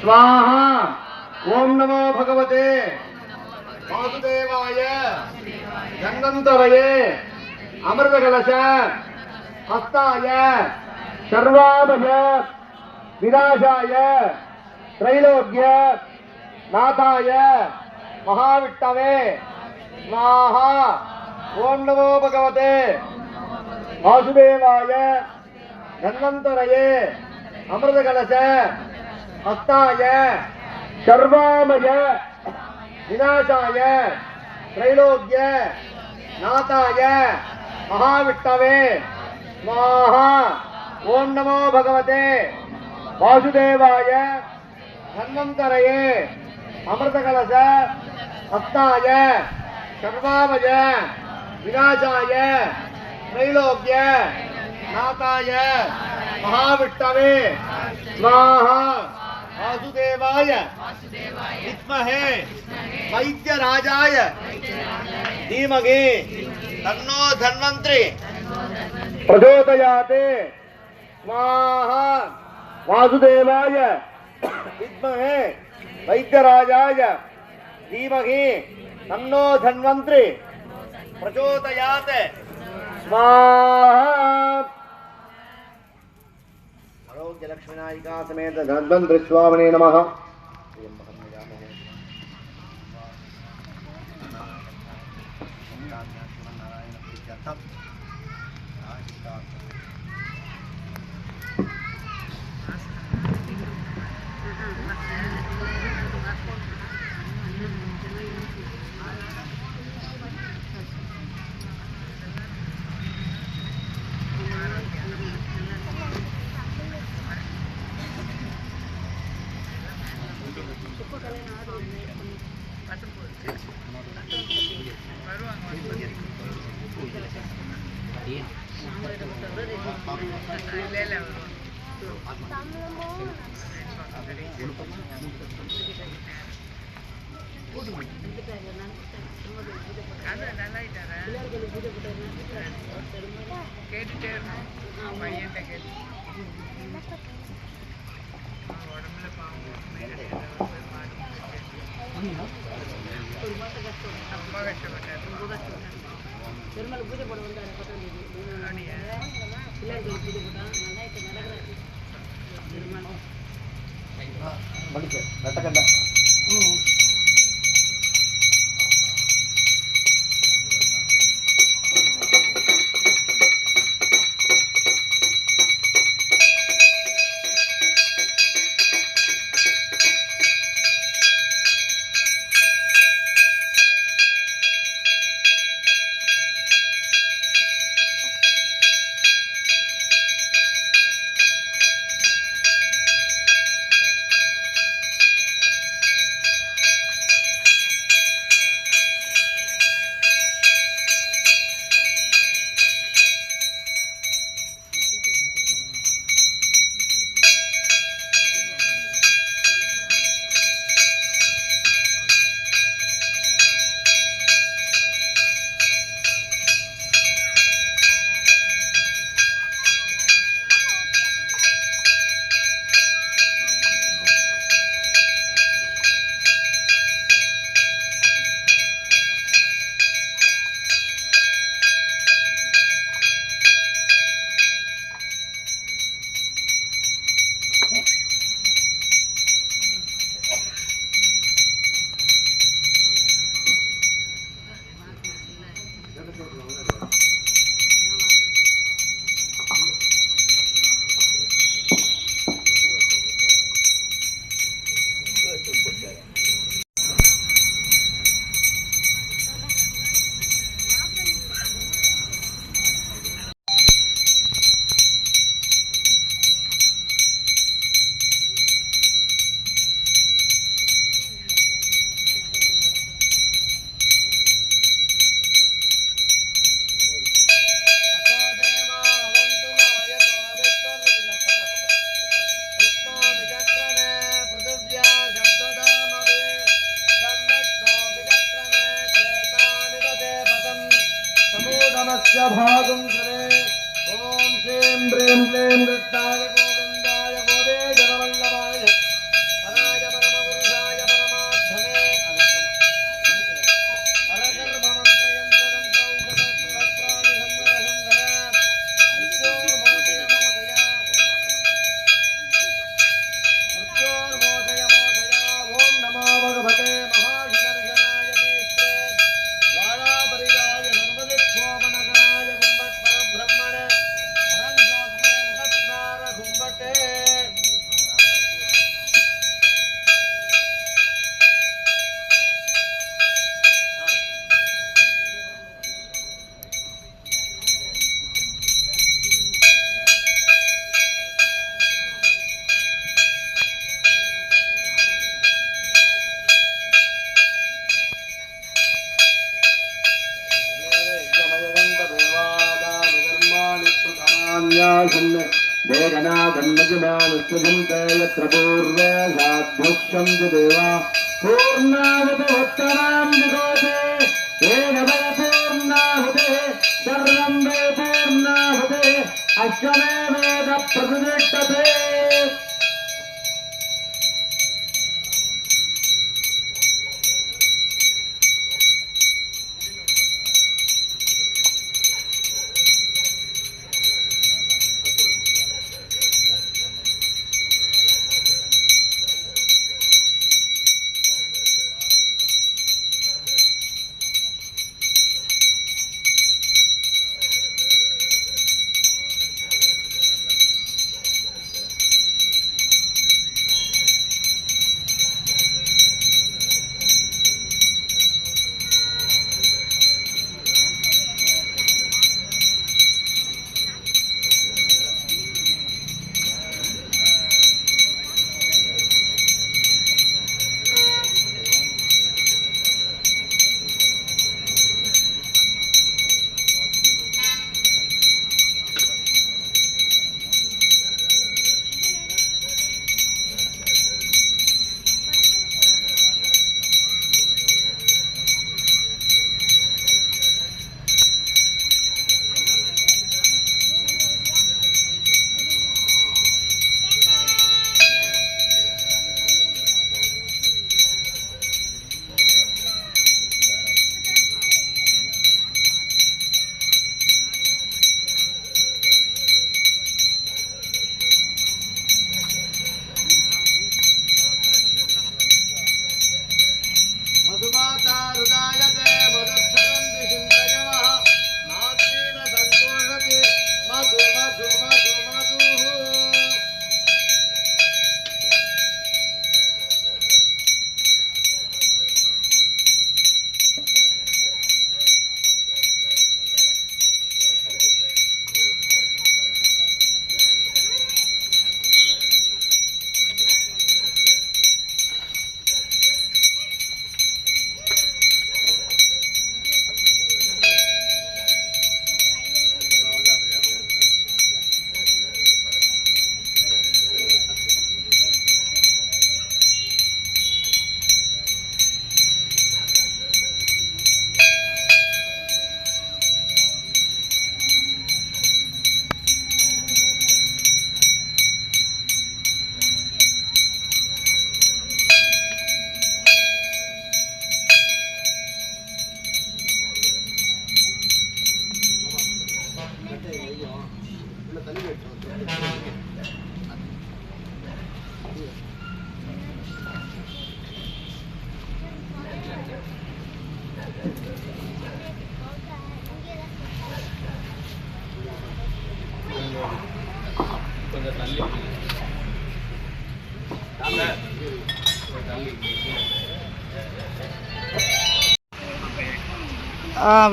ஸ்வாஹா. ஓம் நமோ பகவதே வாசுதேவாய தன்வந்தரயே அமிர்தகலச ஹஸ்தாய சர்வாமய விநாசாய தைலோக்கிய நாதாய மகாவிஷ்ணவே ஸ்வாஹா. ஓம் நமோ பகவதே வாசுதேவாய தன்வந்தரயே அமிர்தகலச ஹஸ்தாய சர்வாமய விநாசாய தைலோக்கிய நாதாய மகாவிஷ்ணவே ஸ்வாஹா. ஓம் நமோ பகவதே வாசுதேவாய தன்வந்தரயே அமிர்தகலச ஹஸ்தாய சர்வாமய விநாசாய தைலோக்கிய நாதாய மகாவிஷ்ணவே ஸ்வாஹா. வாசுதேவாய வித்மஹே வைத்யராஜாய தீமகி தன்னோ தன்வந்திரி பிரச்சோதயாத். ஸ்வாஹா. வாசுதேவாய வித்மஹே வைத்யராஜாய தீமகி தன்னோ தன்வந்திரி பிரச்சோதயாத். ஸ்வாஹா. ஆரோக்கிய லக்ஷ்மீநாயிகா சமேத தன்வந்திரி சுவாமினே நமஹ. महागुंसरे ओम श्रीं ब्रीं क्लीं कृष्णाय गोविंदाय गोदे जनवल्लभाय पराय परमपुरुषाय परमात्मने यत्र पूर्वे साध्युष्यं देवा पूर्णावतोत्तरां विदोते एकदा पूर्णाहुते सर्वं वे पूर्णाहुते अष्टमे वेद प्रतिष्ठते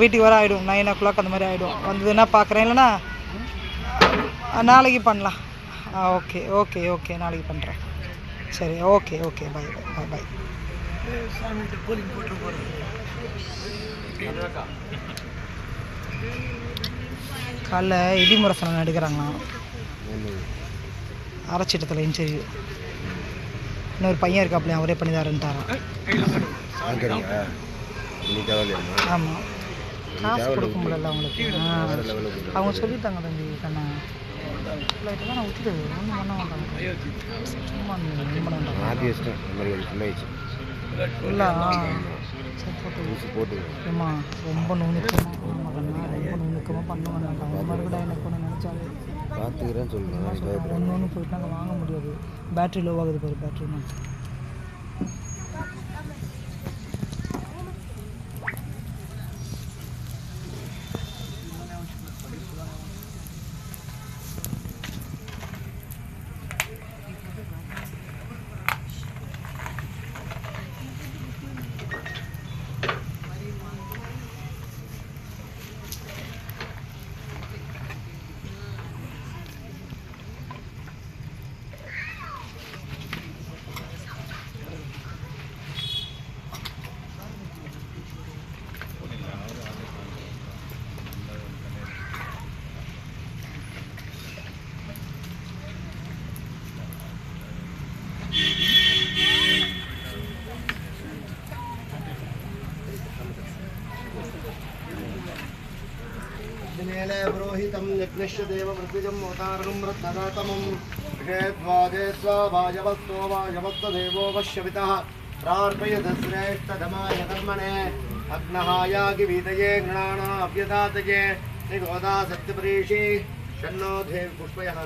வீட்டுக்கு வர ஆகிடும் 9 o'clock அந்த மாதிரி ஆகிடும். வந்ததுன்னா பார்க்குறேன், இல்லைன்னா நாளைக்கு பண்ணலாம். ஓகே ஓகே ஓகே நாளைக்கு பண்ணுறேன். சரி ஓகே ஓகே பாய் பாய் பாய். காலைல இடிமுரசனம் எடுக்கிறாங்களாம் அரைச்சிட்டத்தில் இன்டர்வியூ. இன்னொரு பையன் இருக்காப்லையா, அவரே பண்ணி தரேன்ட்டாரான். ஆமாம் காசு கொடுக்க முடியல அவங்களுக்கு. அவங்க சொல்லிட்டாங்க தம்பி கண்ணா லைட்டெல்லாம் நான் விட்டுட்டு ஒன்றும் பண்ண மாட்டாங்க. சும்மா இது பண்ண மாட்டாங்க. இல்லை சரி போட்டு ஏம்மா ரொம்ப நுணுக்கமாக கண்ணா ரொம்ப நுணுக்கமாக பண்ண வேண்டாம். அது மாதிரி கூட எனக்கு ஒன்று நினச்சாலே பார்த்துக்கிறேன்னு சொல்லுங்கள். ஒன்று போயிட்டு நாங்கள் வாங்க முடியாது. பேட்ரி லோ ஆகுது பாரு பேட்ரி மட்டும். पुरोहितं यज्ञस्य देवमृत्युजं अवतारणं रत्नदातमं विषयद्वाजे स्वाभाजवस्तो वाजवत्तदेवो वश्यवितः प्रार्पयतश्रेष्ठधमाय कर्मणे अग्नहायागिवीतये गृणानाभ्यदातये श्रीगोदा सत्यपरीषि शन्नो देव पुष्पयः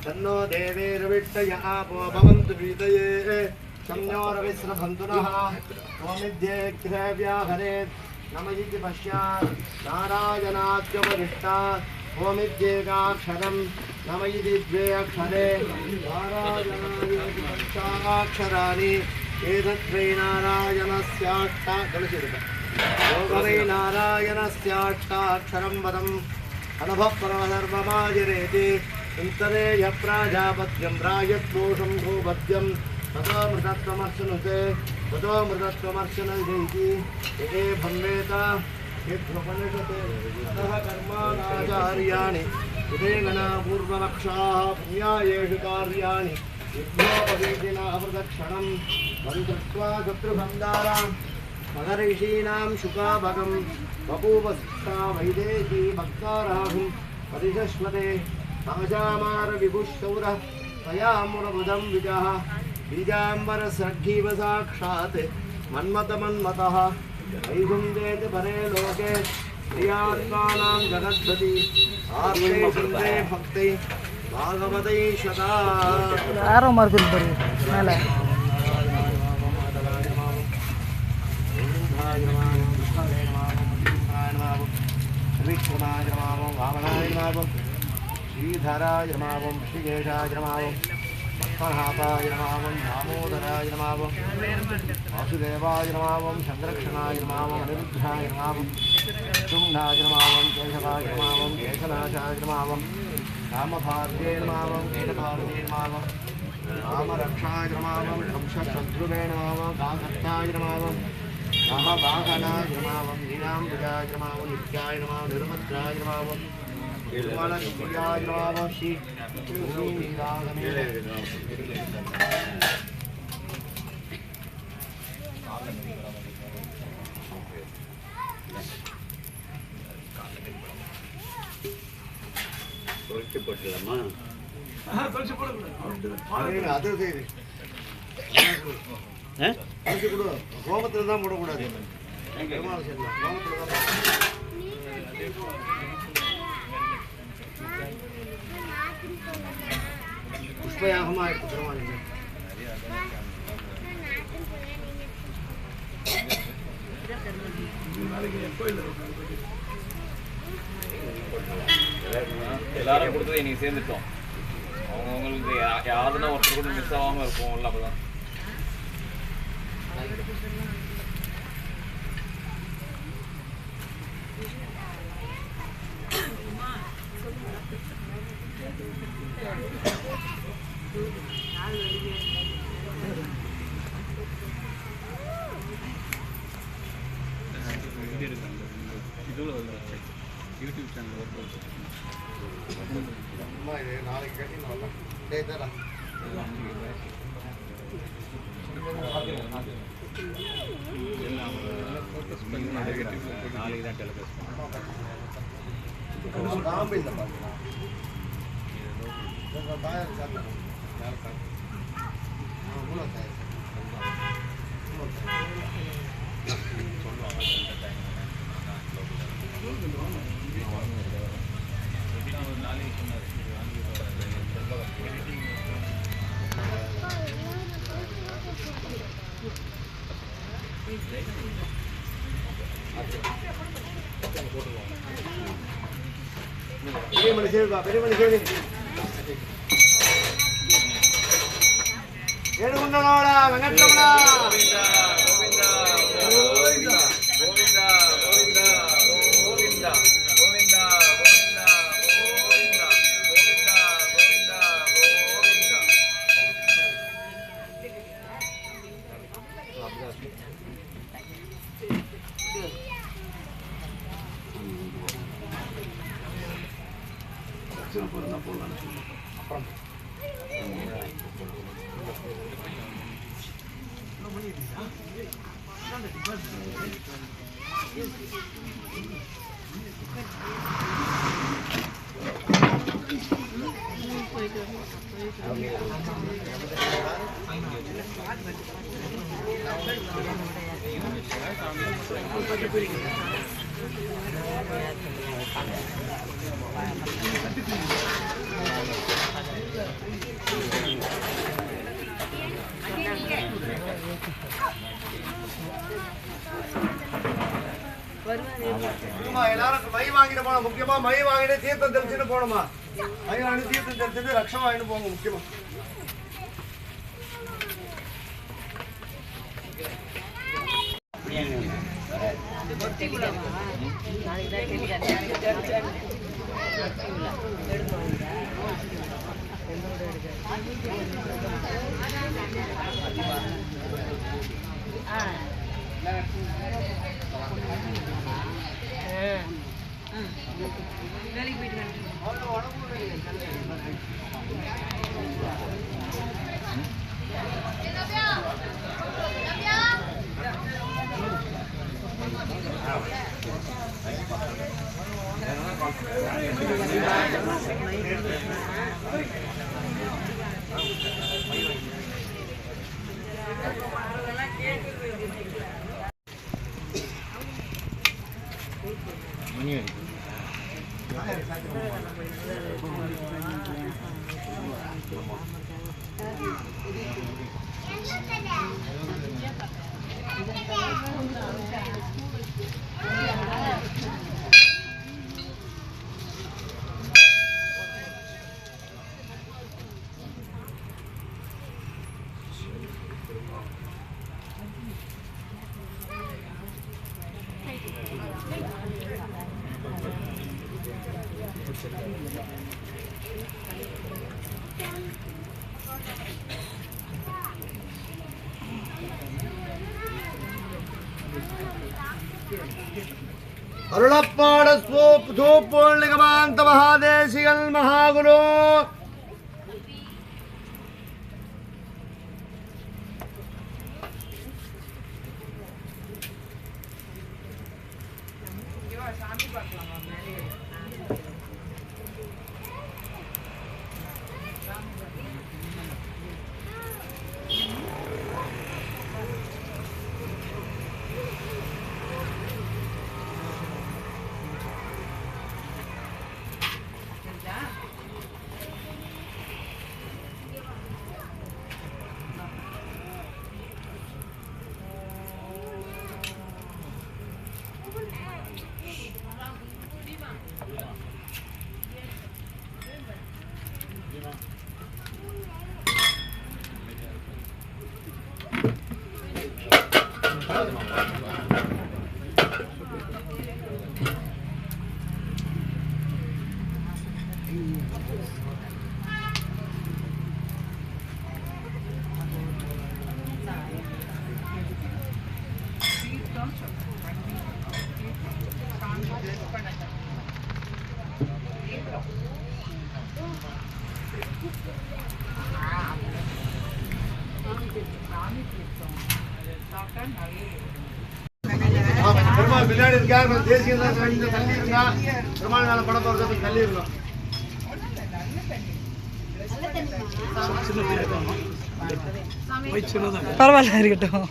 शन्नो देवेर्विट्टय आपो भवन्तु वीतये शम्योरविस्रभन्तु नः त्वमिद्ये गृहव्याहरेत् नमयिति पश्यात् नारायणाद्यपरिष्टात् ओमिद्येकाक्षरं नमयिति द्वे अक्षरे नारायणायति पञ्चाक्षराणि एतद्वै नारायणस्याष्टाक्षरं नारायणस्याष्टाक्षरं पदम् अनुभवपरमधर्ममाजरेति इंतरे यप्राजापत्यं प्रायत्दोषं गोपत्यं ततो मृतत्वमर्शनुते ततो मृतत्वमर्शनैति एते भन्वेत यद्वपनिषते ततः कर्माणाचार्याणि उदे गणापूर्वलक्षाः पुण्यायेषु कार्याणि युद्धोपवीतिना अप्रदक्षणं वन्दृत्वा शत्रुबन्धारां मदर्षीणां शुकाभगं बभूवस्ता वैदेही भक्ताराहुं परिशश्वते ताजामारविभुशौरः तयामुरबुधं विजः बीजाम्बरसखीव साक्षात् मन्मथमन्मतः वैकुण्ठेति परे लोके प्रियात्मानां जगद्पति आर्ते सुन्दे भक्ति भागवते शता ஆரோ மார்க் இருக்கு பாரு மேலே विक्रमाय नमः वामनाय नमः श्रीधराय नमः ऋषिकेशाय नमः पद्मनाभाय नमः दामोदराय नमः वासुदेवाय नमः संरक्षणाय नमः अनिरुद्धाय नमः शुम्नाय नमः केशवाय नमः केशनाशाय नमः रामभार्ये नमः केशभार्ये नमः रामरक्षाय नमः वंशशत्रुवे नमः काकर्ताय नमः महावाहनाय नमः नीलाम्बुजाय नमः नित्याय नमः निर्मद्राय नमः निर्मलप्रियाय नमः श्री नीलागमे தொழிற்சி போட்டுலாமா அது சரி கோபத்தில் தான் போடக்கூடாது புஷ்பயாகமாக இருக்கு பெருமாள் எல்லாரும் கொடுத்தது இன்னைக்கு சேர்ந்துட்டோம். அவங்களுக்கு யாருன்னா ஒருத்தர் கூட மிஸ் ஆகாம இருப்போம்ல அப்பதான். யூடியூப் சேனல் நாளைக்கு கேட்டீங்கன்னா நாளைக்கு தான் டெலிகாஸ்ட் காம்பு இல்லை பாருங்க தயார் சார் மூலம் தயார் பெரிய மணி சேருப்பா பெரிய மணி சேரு ஏடுகுண்டனோட வெங்கட்ரமணா எல்லாரும் மை வாங்கிட்டு போனோம் முக்கியமா மை வாங்கிட்டு தீர்த்தம் தெளிச்சுட்டு போனோமா மை வாங்கிட்டு தீர்த்தம் தெளிச்சுட்டு ரக்ஷம் வாங்கிட்டு போங்க முக்கியமா வேலைக்கு போயிட்டு அருளப்பாட சூப்போல் நிகமாந்த மகாதேசிகள் மகாகுரு பெருமாள் பின்னாடி இருக்கார், தேசிய தள்ளி இருந்தா பெருமாள் மேல படம் போறது தள்ளி இருந்தோம். பரவாயில்ல இருக்கட்டும்.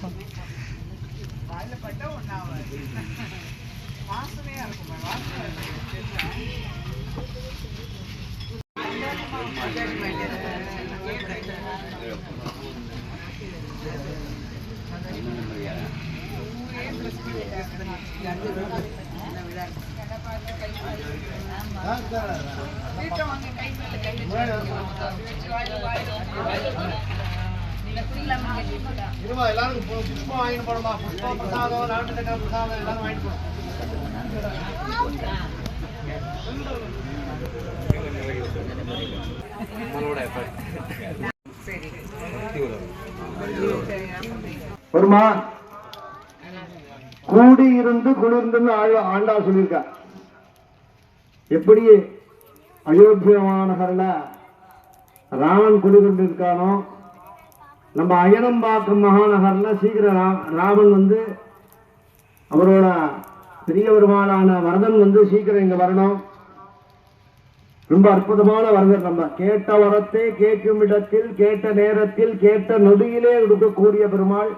எல்லாரும் புஷ்பம் வாங்கிட்டு போனோமா, புஷ்பம் பிரசாதம், நாட்டு தக்காளி பிரசாதம் எல்லாரும் வாங்கிட்டு போனோம். வருமா கூடி இருந்து குளிர்ந்துன்னு ஆண்டா சொல்லியிருக்கா. எப்படி அயோத்தியா மாநகர்ல ராமன் குடிகொண்டு இருக்கானோ, நம்ம அயனம்பாக்கம் மகாநகர்ல சீக்கிரம் ராமன் வந்து அவரோட பெரிய பெருமாளான வரதன் சீக்கிரம் இங்க வரணும். ரொம்ப அற்புதமான வரதர். நம்ம கேட்ட வரத்தை கேட்கும் இடத்தில், கேட்ட நேரத்தில், கேட்ட நொடியிலே கொடுக்கக்கூடிய பெருமாள்.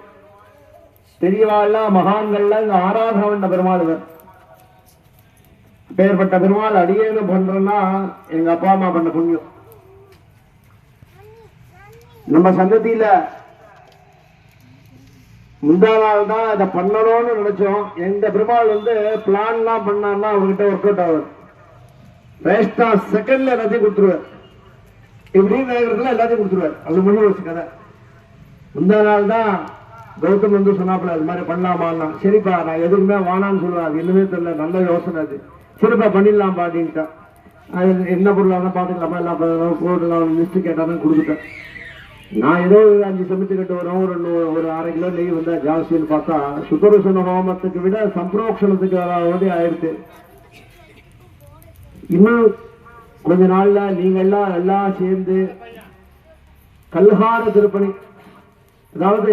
பெரியவாள்ல மகான்கள்ல இந்த ஆராதனை பண்ண பெருமாள் இவர். பேர்பட்ட பெருமாள் அடியேன்னு பண்றேன்னா எங்க அப்பா அம்மா பண்ண புண்ணியம். நம்ம சந்ததியில முந்தா நாள் தான் இதை பண்ணணும்னு நினைச்சோம். எங்க பெருமாள் பிளான்லாம் பண்ணான்னா அவர்கிட்ட ஒர்க் அவுட் ஆகும். வேஸ்டா செகண்ட்ல எல்லாத்தையும் கொடுத்துருவார். இப்படின்னு நேரத்துல எல்லாத்தையும் கொடுத்துருவார். அது முடிவு வச்சு கதை. முந்தா நாள் தான் கௌதம் சொன்னாப்புல அது மாதிரி பண்ணலாமான்னா, சரிப்பா நான் எதுக்குமே வானான்னு சொல்லுவேன், அது என்னமே தெரியல, நல்ல யோசனை அது, சரிப்பா பண்ணிடலாம்ப்பா அப்படின்ட்டேன். அது என்ன பொருளாக பார்த்துக்கலாமா, எல்லாம் போட்டுலாம் லிஸ்ட் கேட்டாலும் கொடுத்துட்டேன். நான் ஏதோ 5 செமித்து கட்டு வரும், ஒரு 1/2 கிலோ நெய் ஜாஸ்தின்னு பார்த்தா சுதர்சன ஹோமத்துக்கு விட சம்பரோக்ஷணத்துக்கு அதாவது ஆயிடுச்சு. இன்னும் கொஞ்ச நாள்ல நீங்கள்லாம் எல்லாம் சேர்ந்து கல்ஹார திருப்பணி, அதாவது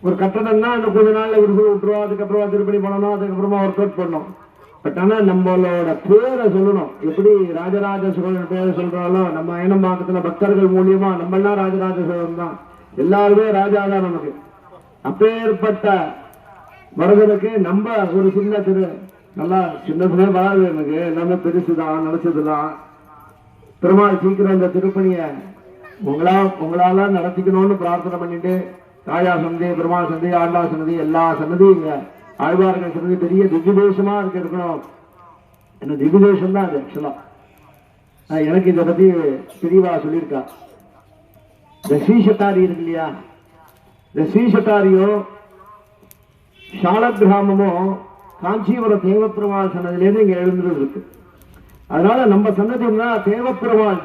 ஒரு கட்டணம்னா இன்னும் கொஞ்ச நாள்ல விட்டுருவோம், அதுக்கப்புறமா திருப்பணி பண்ணணும், அதுக்கப்புறமா ஒர்க் அவுட் பண்ணணும். பட் ஆனா நம்மளோட பேரை சொல்லணும். எப்படி ராஜராஜ சோழன் பேரை சொல்றாலும் நம்ம அயனம்பாக்கத்துல பக்தர்கள் மூலியமா நம்ம எல்லாம் ராஜராஜ சோழன் தான், எல்லாருமே ராஜா தான் நமக்கு. அப்பேற்பட்ட வரதனுக்கு நம்ம ஒரு சின்ன நல்லா சின்னதுமே வராது, எனக்கு எல்லாமே பெருசுதான் நினைச்சதுதான். பெருமாள் சீக்கிரம் இந்த திருப்பணிய உங்களால நடத்திக்கணும்னு பிரார்த்தனை பண்ணிட்டு, ராஜா சந்தி, பெருமாள் சந்தி, ஆண்டா சன்னதி, எல்லா சன்னதியும் இங்க ஆழ்வார்கள் சன்னதி பெரிய திவ்யதேசமா இருக்கணும். என்ன திவ்யதேசம் தான் அது. ஆக்சுவலா எனக்கு இதை பத்தி தெளிவா சொல்லியிருக்கா. இந்த ஸ்ரீசட்டாரி இருக்கு இல்லையா, இந்த ஸ்ரீசட்டாரியோ சால கிராமமோ காஞ்சிபுரம் தேவப்பெருமாள் சன்னதியிலேருந்து இங்க எழுந்துட்டு இருக்கு. அதனால நம்ம சன்னதினா தேவப்பெருமாள்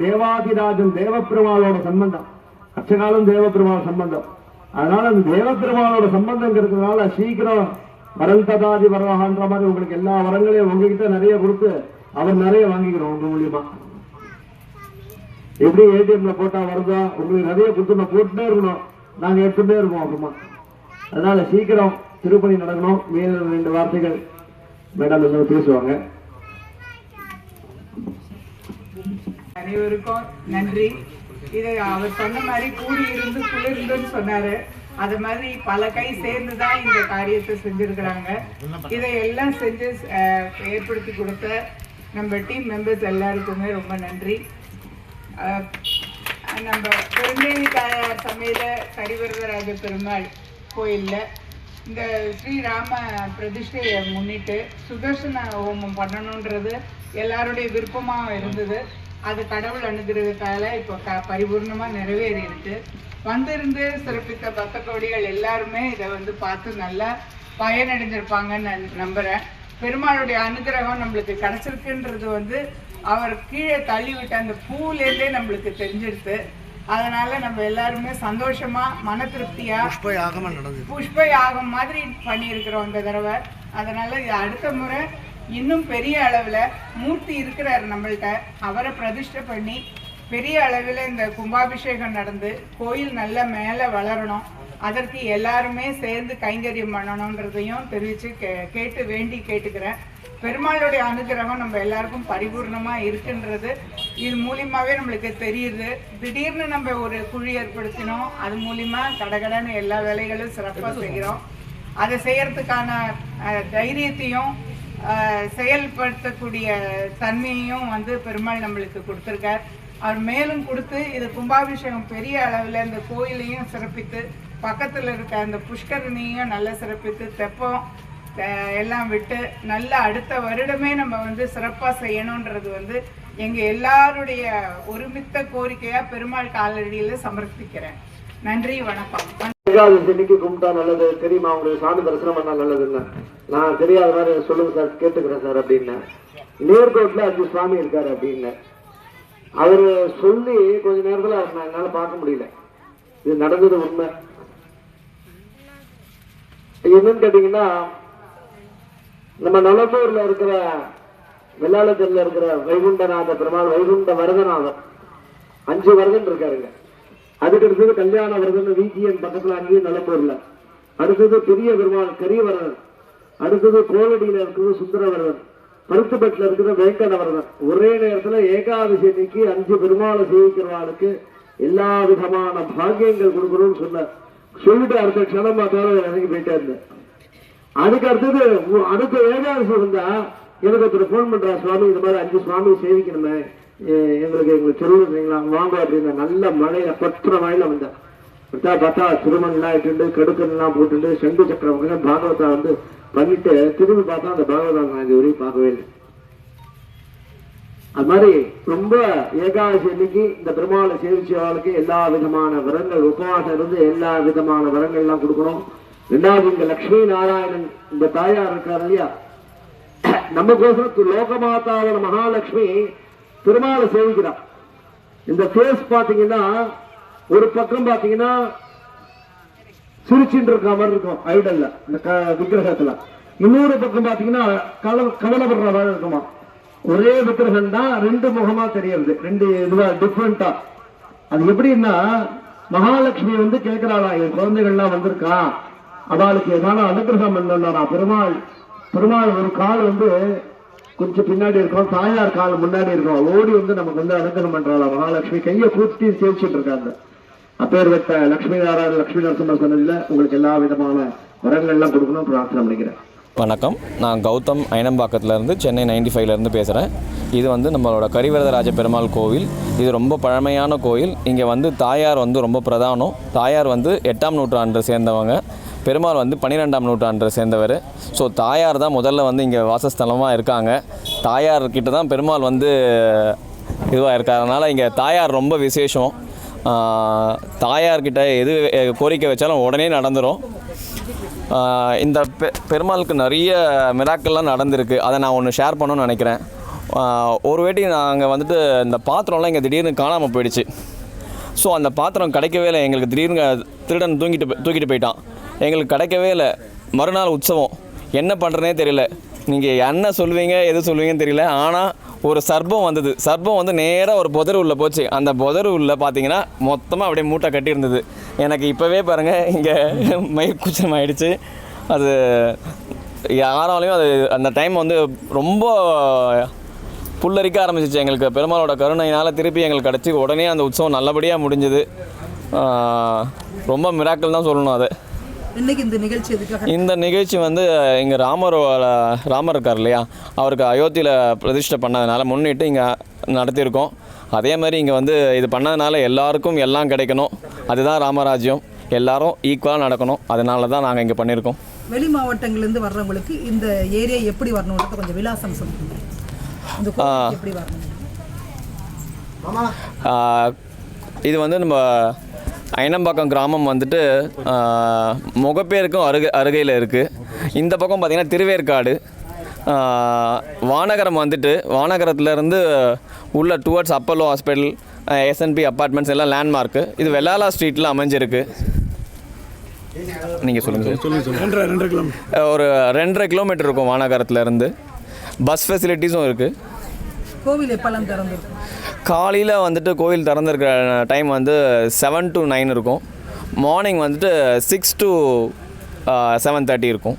தேவாதிராஜன் தேவப்பெருமாளோட சம்பந்தம், அச்சகாலம் தேவப்பெருமாள் சம்பந்தம். அதனால அந்த தேவப்பெருமாளோட சம்பந்தம் இருக்கிறதுனால சீக்கிரம் வரல் ததாதி வரவாகன்ற மாதிரி உங்களுக்கு எல்லா வரங்களையும் உங்ககிட்ட நிறைய கொடுத்து அவர் நிறைய வாங்கிக்கிறோம் உங்க மூலியமா. எப்படி ஏடிஎம்ல போட்டா வருதா, உங்களுக்கு நிறைய கொடுத்து போட்டுட்டே இருக்கணும், நாங்க எடுத்துட்டே இருக்கோம் அப்புறமா. அதனால சீக்கிரம் திருப்பணி நடக்கணும். மேலும் 2 வார்த்தைகள் மேடம் பேசுவாங்க. அனைவருக்கும் நன்றி. இதை அவர் சொன்ன மாதிரி கூடி இருந்து குளிர்ந்துன்னு சொன்னாரு. அது மாதிரி பல கை சேர்ந்துதான் இந்த காரியத்தை செஞ்சிருக்கிறாங்க. இதை எல்லாம் செஞ்சு ஏற்படுத்தி கொடுத்த நம்ம டீம் மெம்பர்ஸ் எல்லாருக்குமே ரொம்ப நன்றி. நம்ம பெருந்தேவி தாயார் சமேத கரிவரதராஜ பெருமாள் கோயிலில் இந்த ஸ்ரீராம பிரதிஷ்டையை முன்னிட்டு சுதர்சன ஹோமம் பண்ணணுன்றது எல்லாருடைய விருப்பமாக இருந்தது. அது கடவுள் அனுகிரகத்தால இப்போ பரிபூர்ணமாக நிறைவேறி இருக்கு. வந்திருந்து சிறப்பித்த பக்த கோடிகள் எல்லாருமே இதை பார்த்து நல்லா பயனடைஞ்சிருப்பாங்கன்னு நான் நம்புகிறேன். பெருமாளுடைய அனுகிரகம் நம்மளுக்கு கிடைச்சிருக்குன்றது அவர் கீழே தள்ளிவிட்ட அந்த பூலேருந்தே நம்மளுக்கு தெரிஞ்சிருது. அதனால நம்ம எல்லாருமே சந்தோஷமா மன திருப்தியா புஷ்ப யாகம் மாதிரி பண்ணியிருக்கிறோம் இந்த தடவை. அதனால அடுத்த முறை இன்னும் பெரிய அளவில் மூர்த்தி இருக்கிறார் நம்மள்கிட்ட, அவரை பிரதிஷ்டை பண்ணி பெரிய அளவில் இந்த கும்பாபிஷேகம் நடந்து கோயில் நல்ல மேலே வளரணும். அதற்கு எல்லாருமே சேர்ந்து கைங்கரியம் பண்ணணுன்றதையும் தெரிவித்து கேட்டு வேண்டி கேட்டுக்கிறேன். பெருமாளுடைய அனுகிரகம் நம்ம எல்லாருக்கும் பரிபூர்ணமாக இருக்குன்றது இது மூலியமாகவே நம்மளுக்கு தெரியுது. திடீர்னு நம்ம ஒரு குழி ஏற்படுத்தினோம், அது மூலிமா கடகடன்னு எல்லா வேலைகளும் சிறப்பாக செய்கிறோம். அதை செய்யறதுக்கான தைரியத்தையும் செயல்படுத்தக்கூடிய தன்மையையும் பெருமாள் நம்மளுக்கு கொடுத்துருக்கார். அவர் மேலும் கொடுத்து இது கும்பாபிஷேகம் பெரிய அளவில் இந்த கோயிலையும் சிறப்பித்து பக்கத்தில் இருக்க அந்த புஷ்கரணியையும் நல்லா சிறப்பித்து தெப்பம் எல்லாம் விட்டு நல்ல அடுத்த வருடமே நம்ம சிறப்பாக செய்யணுன்றது எங்கள் எல்லாருடைய ஒருமித்த கோரிக்கையாக பெருமாள் காலடியில் சமர்ப்பிக்கிறேன். நன்றி, வணக்கம். இன்னைக்கு கும்பிட்டா நல்லது தெரியுமா, உங்களுக்கு சாமி தரிசனம் பண்ணா நல்லதுன்னு நான் தெரியாத மாதிரி சொல்லுங்க சார், கேட்டுக்கிறேன் சார் அப்படின்னு. நேர்கோட்டில் 5 சுவாமி இருக்காரு அப்படின்னு அவரு சொல்லி கொஞ்ச நேரத்தில் என்னால பார்க்க முடியல. இது நடந்தது உண்மை. என்னன்னு கேட்டீங்கன்னா, நம்ம நலம்பூர்ல இருக்கிற வெள்ளாளத்தில் இருக்கிற வைகுண்டநாத பெருமாள், வைகுண்ட வரதநாதர் 5 வரதன் இருக்காருங்க. அதுக்கு அடுத்தது கல்யாண வரதன் வீதியன் பக்கத்துல அங்கேயும் நலம்பூர்ல. அடுத்தது பெரிய பெருமாள் கரியவரதன். அடுத்தது கோலடியில இருக்கிறது சுந்தரவரதன். பருத்துப்பட்டில் இருக்கிற வேங்கடவரதன். ஒரே நேரத்துல ஏகாதசி அன்னைக்கு 5 பெருமாளை சேவிக்கிறவாளுக்கு எல்லா விதமான பாக்கியங்கள் கொடுக்கணும்னு சொன்னார். சொல்லிட்டு அடுத்த க்ஷணம் பார்த்தாலும் இறங்கி போயிட்டே இருந்தேன். அதுக்கு அடுத்தது அடுத்த ஏகாதசி வந்தா எனக்கு ஒருத்தர் போன் பண்றா, சுவாமி இந்த மாதிரி 5 சுவாமி சேவிக்கணுமே, எங்களுக்கு சொல்லுறீங்களா வாங்க அப்படின்னா. நல்ல மழையில பற்ற மழையில வந்தேன். பார்த்தா திருமணம்லாம் இட்டு கடுக்கன்லாம் போட்டுட்டு சங்கு சக்கரம் பாகவதா பண்ணிட்டு திரும்பி பார்த்தா அந்த பாகவதா நான் இது வரையும் பார்க்கவே இல்லை. அது மாதிரி ரொம்ப ஏகாதசி அன்னைக்கு இந்த பெருமாளை சேவிச்சவாளுக்கு எல்லா விதமான வரங்கள், உபவாசம் இருந்து எல்லா விதமான வரங்கள்லாம் கொடுக்கணும். 2வது இங்க லட்சுமி நாராயணன் இந்த தாயார் இருக்காரு இல்லையா, நமக்கோசரம் லோகமாதாவோட மகாலட்சுமி பெருமாளை சேவிக்கிறார். இந்த பேஸ் பாத்தீங்கன்னா ஒரு பக்கம் பாத்தீங்கன்னா சிரிச்சுட்டு இருக்க மாதிரி இருக்கும் ஐடல்ல, இந்த விக்கிரகத்துல. இன்னொரு பக்கம் பாத்தீங்கன்னா கவலைப்படுற மாதிரி இருக்குமா. ஒரே விக்கிரகம் தான் 2 முகமா தெரியுது, 2 இதுவா டிஃபரெண்டா. அது எப்படின்னா, மகாலட்சுமி கேட்கிறாளா, என் குழந்தைகள்லாம் வந்திருக்கா, அவளுக்கு ஏதாவது அனுகிரகம் பண்ணா. பெருமாள் ஒரு கால் கொஞ்சம் பின்னாடி இருக்கும், தாயார் கால் முன்னாடி இருக்கும். ஓடி நமக்கு அனுகிரகம் பண்றாளா மகாலட்சுமி. கையை கூட்டி சேவிச்சுட்டு இருக்காங்க. அப்பேற்பட்ட லட்சுமி நாராயண லட்சுமி நரசிம்ம சன்னதியில உங்களுக்கு எல்லா விதமான வரங்கள்லாம் கொடுக்கணும் பிரார்த்தனை பண்ணிக்கிறேன். வணக்கம், நான் கௌதம் அயனம்பாக்கத்துலேருந்து சென்னை 95லேருந்து பேசுகிறேன். இது நம்மளோட கரிவரதராஜ பெருமாள் கோவில். இது ரொம்ப பழமையான கோயில். இங்கே தாயார் ரொம்ப பிரதானம். தாயார் 8ஆம் நூற்றாண்டை சேர்ந்தவங்க, பெருமாள் 12ஆம் நூற்றாண்டை சேர்ந்தவர். ஸோ தாயார் தான் முதல்ல இங்கே வாசஸ்தலமாக இருக்காங்க. தாயார்கிட்ட தான் பெருமாள் இதுவாக இருக்காதனால இங்கே தாயார் ரொம்ப விசேஷம். தாயார்கிட்ட எது கோரிக்கை வச்சாலும் உடனே நடந்துடும். இந்த பெருமாளுக்கு நிறைய மிராக்கள்லாம் நடந்திருக்கு. அதை நான் ஒன்று ஷேர் பண்ணணும்னு நினைக்கிறேன். ஒரு வாட்டி நாங்கள் இந்த பாத்திரம்லாம் இங்கே திடீர்னு காணாமல் போயிடுச்சு. ஸோ அந்த பாத்திரம் கிடைக்கவே இல்லை எங்களுக்கு. திடீர்னு திருடன் தூக்கிட்டு போயிட்டான். எங்களுக்கு கிடைக்கவே இல்லை. மறுநாள் உற்சவம், என்ன பண்ணுறதுனே தெரியல. நீங்கள் என்ன சொல்லுவீங்க எது சொல்லுவீங்கன்னு தெரியல. ஆனால் ஒரு சர்ப்பம் வந்தது. சர்ப்பம் நேராக ஒரு புதரு உள்ள போச்சு. அந்த புதரு உள்ள பார்த்தீங்கன்னா மொத்தமாக அப்படியே மூட்டை கட்டியிருந்தது. எனக்கு இப்போவே பாருங்கள் இங்கே மயிர்கூச்சம் ஆகிடுச்சு. அது யாராலையும் அது அந்த டைம் ரொம்ப புல்லரிக்க ஆரம்பிச்சிச்சு. எங்களுக்கு பெருமாளோட கருணையினால் திருப்பி எங்களுக்கு கிடச்சி உடனே அந்த உற்சவம் நல்லபடியாக முடிஞ்சுது. ரொம்ப மிராக்கிள் தான் சொல்லணும். அது இந்த நிகழ்ச்சி இங்கே ராமர் இருக்கார் இல்லையா, அவருக்கு அயோத்தியில் பிரதிஷ்டை பண்ணதுனால முன்னிட்டு இங்கே நடத்தியிருக்கோம். அதே மாதிரி இங்கே இது பண்ணதுனால எல்லாருக்கும் எல்லாம் கிடைக்கணும். அதுதான் ராமராஜ்யம். எல்லாரும் ஈக்குவலாக நடக்கணும். அதனால தான் நாங்கள் இங்கே பண்ணியிருக்கோம். வெளி மாவட்டங்கள்லேருந்து வர்றவங்களுக்கு இந்த ஏரியா எப்படி வரணுன்றது கொஞ்சம் விலாசம் சொல்லுங்கள். எப்படி வரணும்? இது நம்ம அயனம்பாக்கம் கிராமம் முகப்பேருக்கும் அருகையில் இருக்குது. இந்த பக்கம் பார்த்திங்கன்னா திருவேற்காடு, வானகரம் வானகரத்துலேருந்து உள்ள towards Apollo hospital, SNP apartments எல்லாம் லேண்ட்மார்க்கு. இது வெள்ளாளா ஸ்ட்ரீட்டில் அமைஞ்சிருக்கு. நீங்கள் சொல்லுங்கள். 2.5 கிலோமீட்டர், ஒரு 2.5 கிலோமீட்டர் இருக்கும் வானகரத்துலேருந்து. பஸ் ஃபெசிலிட்டிஸும் இருக்குது. கோவில் எப்பெல்லாம் திறந்துருக்கும்? காலையில் கோவில் திறந்துருக்கிற டைம் 7 to 9 இருக்கும். மார்னிங் வந்துட்டு 6 to 7:30 இருக்கும்.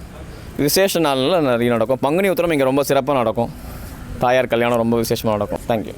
விசேஷ நாளில் நிறைய நடக்கும். பங்குனி உத்திரம் இங்கே ரொம்ப சிறப்பாக நடக்கும். தாயார் கல்யாணம் ரொம்ப விசேஷமாக நடக்கும். தேங்க்யூ.